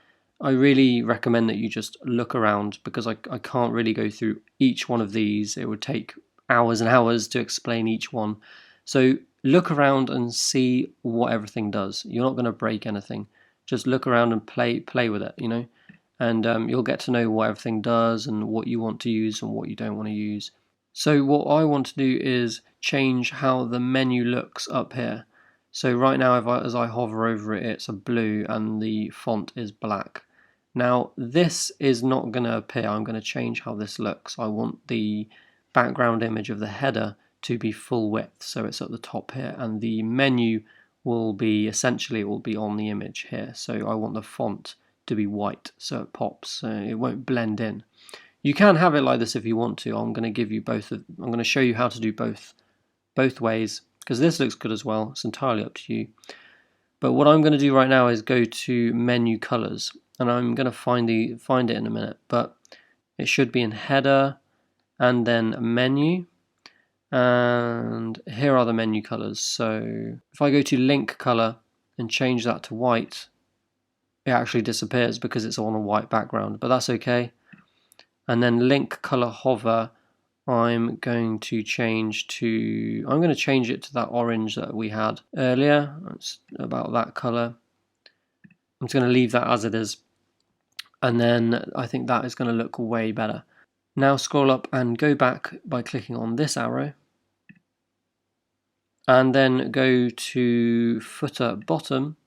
I really recommend that you just look around, because I can't really go through each one of these. It would take hours and hours to explain each one. So look around and see what everything does. You're not going to break anything. Just look around and play with it, you know, and you'll get to know what everything does and what you want to use and what you don't want to use. So what I want to do is change how the menu looks up here. So right now, as I hover over it, it's a blue and the font is black. Now this is not going to appear. I'm going to change how this looks. I want the background image of the header to be full width, so it's at the top here, and the menu will be essentially, it will be on the image here. So I want the font to be white so it pops, so it won't blend in. You can have it like this if you want to. I'm going to give you both. I'm going to show you how to do both ways, because this looks good as well. It's entirely up to you. But what I'm going to do right now is go to Menu Colors, and I'm going to find it in a minute. But it should be in Header and then Menu, and here are the menu colors. So if I go to Link Color and change that to white, it actually disappears because it's on a white background, but that's okay. And then Link Color Hover, I'm going to change it to that orange that we had earlier. It's about that color. I'm just going to leave that as it is, and then I think that is going to look way better. Now scroll up and go back by clicking on this arrow, and then go to footer bottom,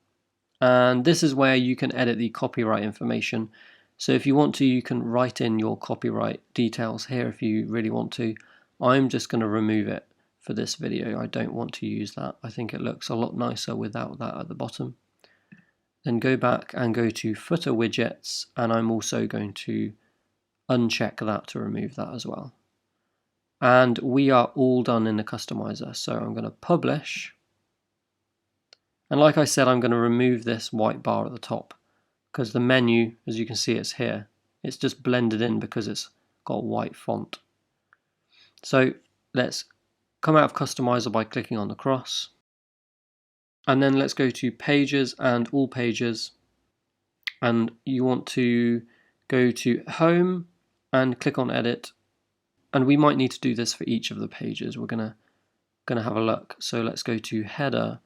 and this is where you can edit the copyright information. So if you want to, you can write in your copyright details here if you really want to. I'm just going to remove it for this video. I don't want to use that. I think it looks a lot nicer without that at the bottom. Then go back and go to footer widgets, and I'm also going to uncheck that to remove that as well. And we are all done in the customizer. So I'm going to publish. And like I said, I'm going to remove this white bar at the top because the menu, as you can see, it's here. It's just blended in because it's got white font. So let's come out of customizer by clicking on the cross. And then let's go to pages and all pages. And you want to go to home and click on edit. And we might need to do this for each of the pages. We're gonna have a look. So let's go to header.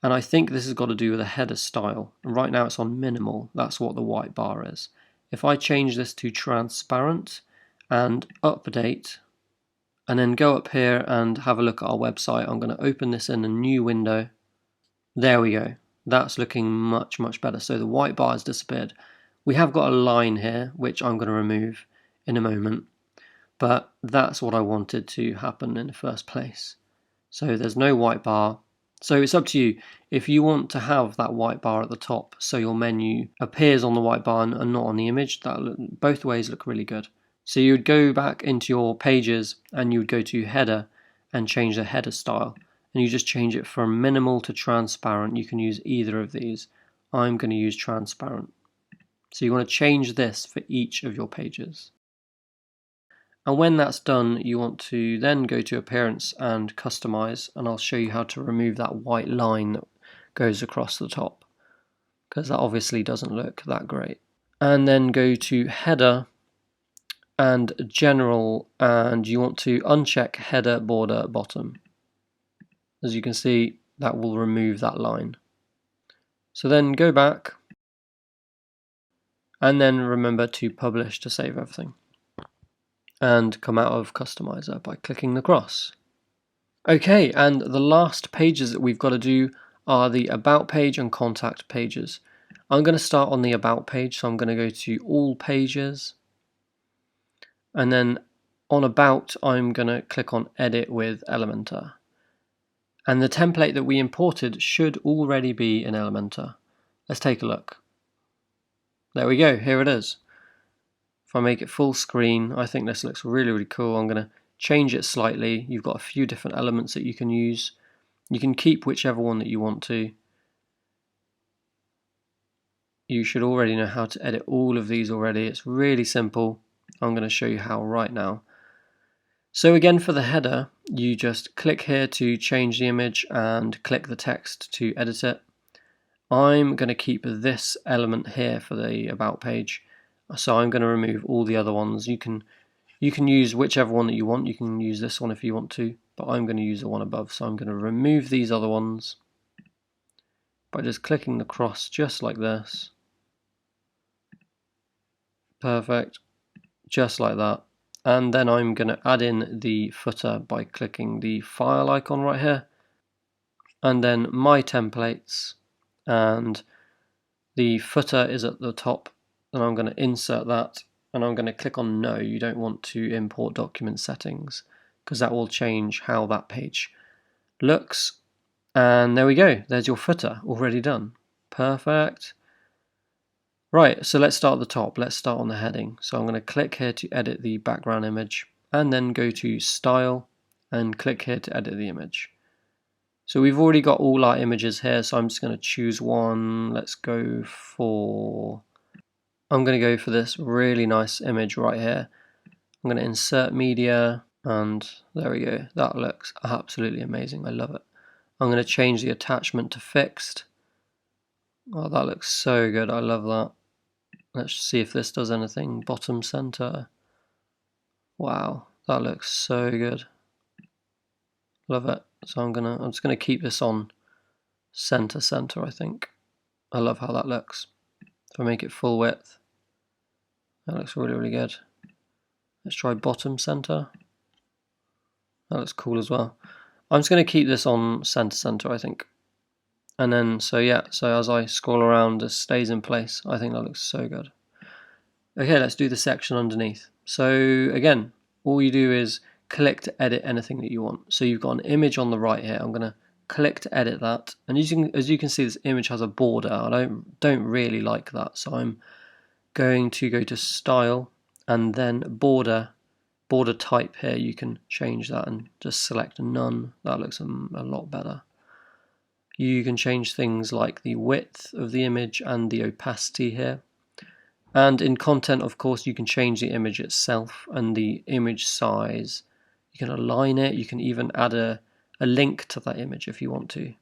And I think this has got to do with a header style. And right now it's on minimal. That's what the white bar is. If I change this to transparent and update, and then go up here and have a look at our website, I'm going to open this in a new window. There we go. That's looking much, much better. So the white bar has disappeared. We have got a line here, which I'm going to remove in a moment. But that's what I wanted to happen in the first place. So there's no white bar. So it's up to you. If you want to have that white bar at the top so your menu appears on the white bar and not on the image, both ways look really good. So you would go back into your pages and you would go to header and change the header style. And you just change it from minimal to transparent. You can use either of these. I'm going to use transparent. So you want to change this for each of your pages. And when that's done, you want to then go to Appearance and Customize, and I'll show you how to remove that white line that goes across the top, because that obviously doesn't look that great. And then go to Header and General, and you want to uncheck Header Border Bottom. As you can see, that will remove that line. So then go back, and then remember to publish to save everything. And come out of Customizer by clicking the cross. Okay, and the last pages that we've got to do are the About page and Contact pages. I'm going to start on the About page, so I'm going to go to All Pages. And then on About, I'm going to click on Edit with Elementor. And the template that we imported should already be in Elementor. Let's take a look. There we go, here it is. If I make it full screen, I think this looks really, really cool. I'm going to change it slightly. You've got a few different elements that you can use. You can keep whichever one that you want to. You should already know how to edit all of these already. It's really simple. I'm going to show you how right now. So again, for the header, you just click here to change the image and click the text to edit it. I'm going to keep this element here for the About page. So I'm going to remove all the other ones. You can use whichever one that you want. You can use this one if you want to, but I'm going to use the one above. So I'm going to remove these other ones by just clicking the cross just like this. Perfect. Just like that. And then I'm going to add in the footer by clicking the file icon right here. And then My Templates. And the footer is at the top. And I'm going to insert that, and I'm going to click on No. You don't want to import document settings because that will change how that page looks. And there we go, there's your footer already done. Perfect. Right, so let's start at the top. Let's start on the heading. So I'm going to click here to edit the background image, and then go to Style and click here to edit the image. So we've already got all our images here, so I'm just going to choose one. I'm going to go for this really nice image right here. I'm going to insert media, and there we go. That looks absolutely amazing. I love it. I'm going to change the attachment to fixed. Oh, that looks so good. I love that. Let's see if this does anything. Bottom center. Wow, that looks so good. Love it. So I'm just gonna keep this on center, I think. I love how that looks. If I make it full width, that looks really, really good. Let's try bottom center. That looks cool as well. I'm just going to keep this on center, I think. And then, so yeah, so as I scroll around, it stays in place. I think that looks so good. Okay, let's do the section underneath. So again, all you do is click to edit anything that you want. So you've got an image on the right here. I'm going to click to edit that. And as you can see, this image has a border. I don't really like that. So I'm going to go to Style and then Border type here. You can change that and just select None. That looks a lot better. You can change things like the width of the image and the opacity here. And in content, of course, you can change the image itself and the image size. You can align it. You can even add a link to that image if you want to.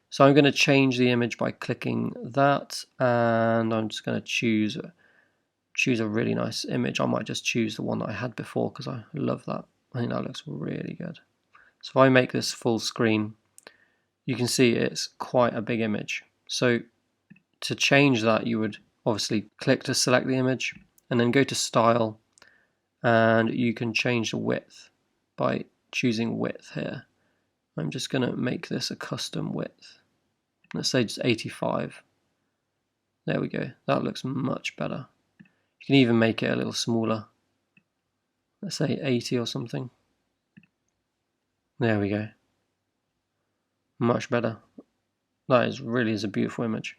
So I'm going to change the image by clicking that, and I'm just going to choose a really nice image. I might just choose the one that I had before because I love that. I think that looks really good. So if I make this full screen, you can see it's quite a big image. So to change that, you would obviously click to select the image and then go to Style, and you can change the width by choosing width here. I'm just going to make this a custom width. Let's say just 85. There we go. That looks much better. You can even make it a little smaller. Let's say 80 or something. There we go. Much better. That really is a beautiful image.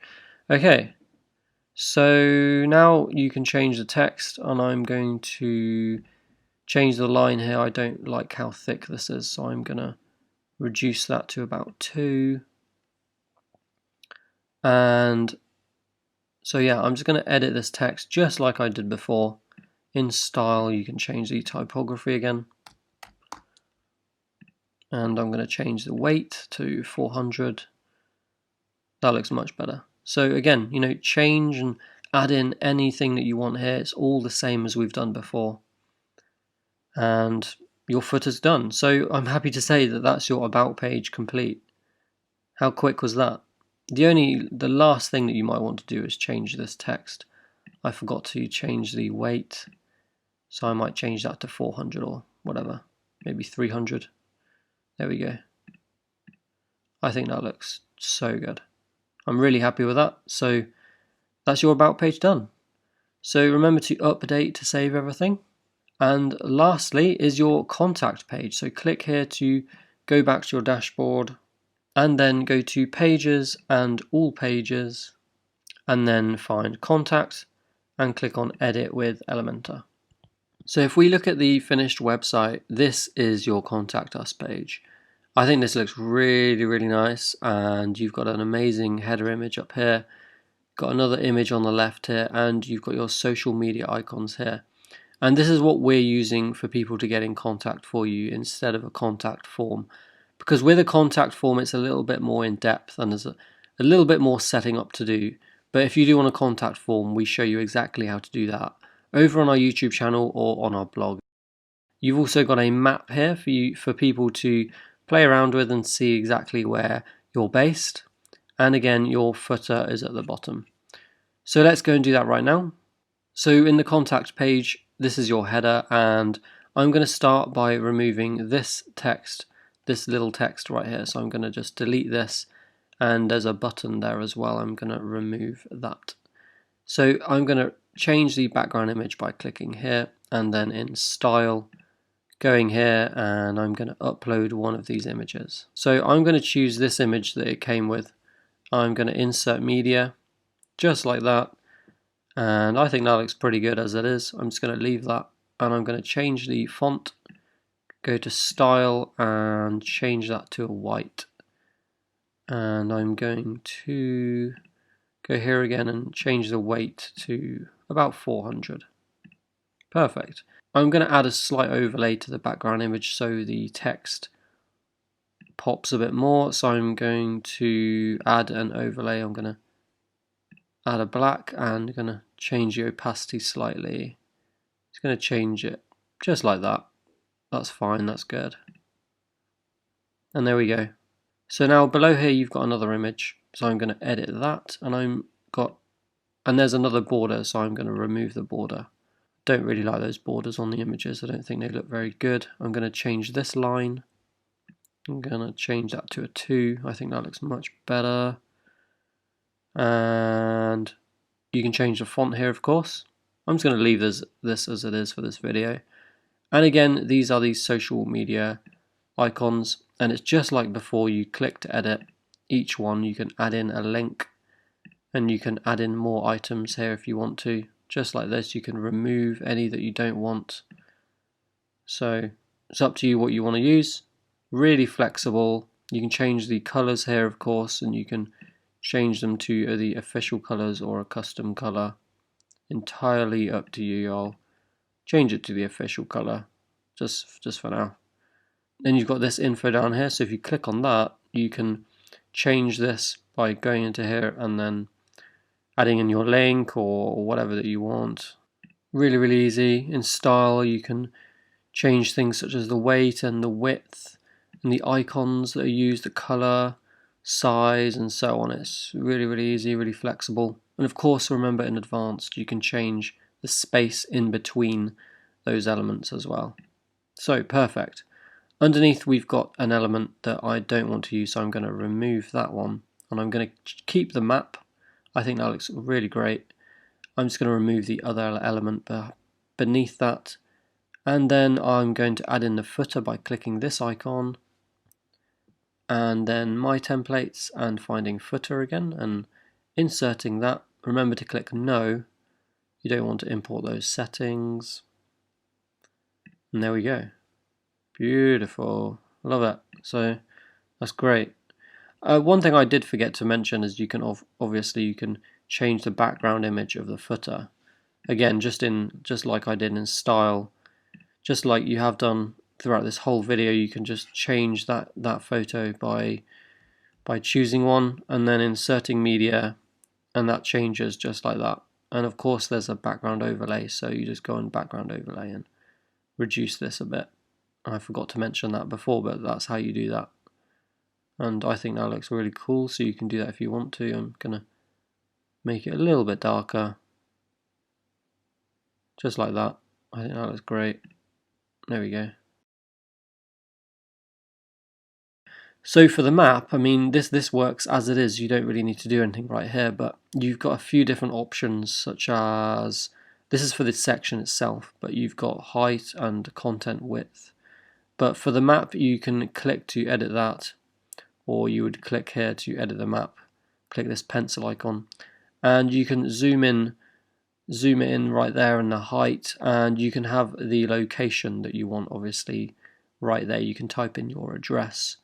Okay. So now you can change the text, and I'm going to change the line here. I don't like how thick this is, so I'm going to reduce that to about 2. And so yeah, I'm just going to edit this text just like I did before. In Style, you can change the typography again. And I'm going to change the weight to 400. That looks much better. So again, change and add in anything that you want here. It's all the same as we've done before. And your footer's done. So I'm happy to say that that's your about page complete. How quick was that? The last thing that you might want to do is change this text. I forgot to change the weight, so I might change that to 400 or whatever, maybe 300. There we go. I think that looks so good. I'm really happy with that. So that's your about page done. So remember to update to save everything. And lastly is your contact page. So click here to go back to your dashboard, and then go to Pages and All Pages, and then find Contact and click on Edit with Elementor. So if we look at the finished website, this is your Contact Us page. I think this looks really, really nice, and you've got an amazing header image up here, got another image on the left here, and you've got your social media icons here. And this is what we're using for people to get in contact for you instead of a contact form. Because with a contact form, it's a little bit more in depth and there's a little bit more setting up to do. But if you do want a contact form, we show you exactly how to do that over on our YouTube channel or on our blog. You've also got a map here for people to play around with and see exactly where you're based. And again, your footer is at the bottom. So let's go and do that right now. So in the contact page, this is your header, and I'm going to start by removing this text, this little text right here. So I'm going to just delete this, and there's a button there as well. I'm going to remove that. So I'm going to change the background image by clicking here, and then in Style, going here, and I'm going to upload one of these images. So I'm going to choose this image that it came with. I'm going to insert media, just like that. And I think that looks pretty good as it is. I'm just going to leave that, and I'm going to change the font, go to Style and change that to a white. And I'm going to go here again and change the weight to about 400. Perfect. I'm going to add a slight overlay to the background image so the text pops a bit more. So I'm going to add an overlay. I'm going to add a black and going to change the opacity slightly. It's going to change it just like that. That's fine, that's good. And there we go. So now below here you've got another image. So I'm going to edit that, and there's another border, so I'm going to remove the border. Don't really like those borders on the images. I don't think they look very good. I'm going to change this line. I'm going to change that to a 2. I think that looks much better. And you can change the font here, of course. I'm just going to leave this as it is for this video. And again, these are these social media icons, and it's just like before. You click to edit each one. You can add in a link, and you can add in more items here if you want to. Just like this, you can remove any that you don't want. So it's up to you what you want to use. Really flexible. You can change the colors here, of course, and you can change them to the official colors or a custom color. Entirely up to you. I'll change it to the official color just for now. Then you've got this info down here, so if you click on that, you can change this by going into here and then adding in your link or whatever that you want. Really, really easy. In style, you can change things such as the weight and the width and the icons that are used, the color, size, and so on. It's really, really easy, really flexible. And of course, remember in advanced, you can change the space in between those elements as well. So perfect. Underneath, we've got an element that I don't want to use, so I'm going to remove that one, and I'm going to keep the map. I think that looks really great. I'm just going to remove the other element beneath that, and then I'm going to add in the footer by clicking this icon, and then my templates, and finding footer again and inserting that. Remember to click no. You don't want to import those settings. And there we go. Beautiful. Love it. So that's great. One thing I did forget to mention is you can obviously you can change the background image of the footer. Again, just like I did in style, just like you have done throughout this whole video, you can just change that photo by choosing one and then inserting media, and that changes just like that. And of course there's a background overlay, so you just go in background overlay and reduce this a bit. I forgot to mention that before, but that's how you do that. And I think that looks really cool, so you can do that if you want to. I'm gonna make it a little bit darker, just like that. I think that looks great. There we go. So for the map, I mean, this works as it is. You don't really need to do anything right here, but you've got a few different options, such as, this is for the section itself, but you've got height and content width. But for the map, you can click to edit that, or you would click here to edit the map. Click this pencil icon, and you can zoom it in right there in the height, and you can have the location that you want, obviously, right there. You can type in your address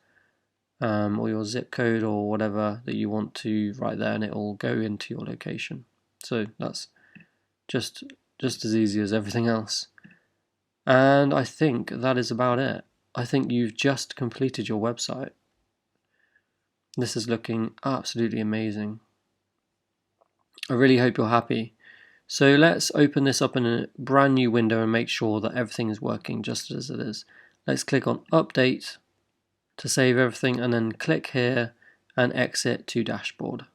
or your zip code or whatever that you want to right there, and it will go into your location. So that's just as easy as everything else. And I think that is about it. I think you've just completed your website. This is looking absolutely amazing. I really hope you're happy. So let's open this up in a brand new window and make sure that everything is working just as it is. Let's click on Update to save everything, and then click here and exit to Dashboard.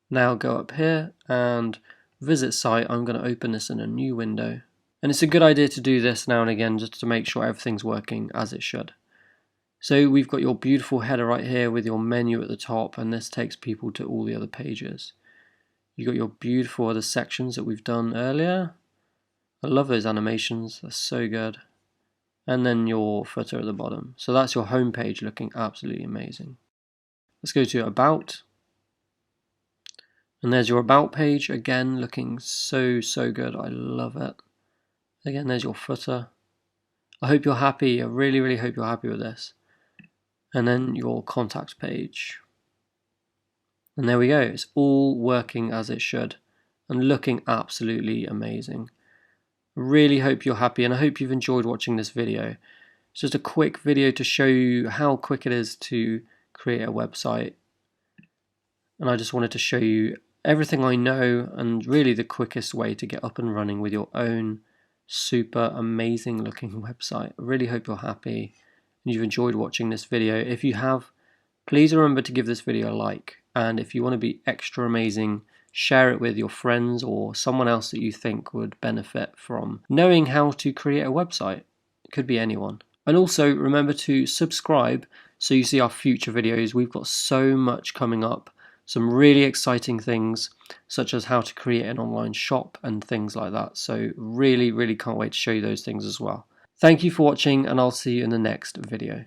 Now go up here and Visit Site. I'm going to open this in a new window. And it's a good idea to do this now and again just to make sure everything's working as it should. So we've got your beautiful header right here with your menu at the top, and this takes people to all the other pages. You've got your beautiful other sections that we've done earlier. I love those animations, they're so good. And then your footer at the bottom. So that's your home page looking absolutely amazing. Let's go to About. And there's your About page, again looking so good. I love it. Again, there's your footer. I hope you're happy. I really hope you're happy with this. And then your contact page. And there we go. It's all working as it should and looking absolutely amazing. Really hope you're happy, and I hope you've enjoyed watching this video. It's just a quick video to show you how quick it is to create a website. And I just wanted to show you everything I know, and really the quickest way to get up and running with your own super amazing looking website. I really hope you're happy and you've enjoyed watching this video. If you have, please remember to give this video a like. and if you want to be extra amazing, share it with your friends or someone else that you think would benefit from knowing how to create a website. It could be anyone. And also remember to subscribe so you see our future videos. We've got so much coming up, some really exciting things such as how to create an online shop and things like that. So really can't wait to show you those things as well. Thank you for watching, and I'll see you in the next video.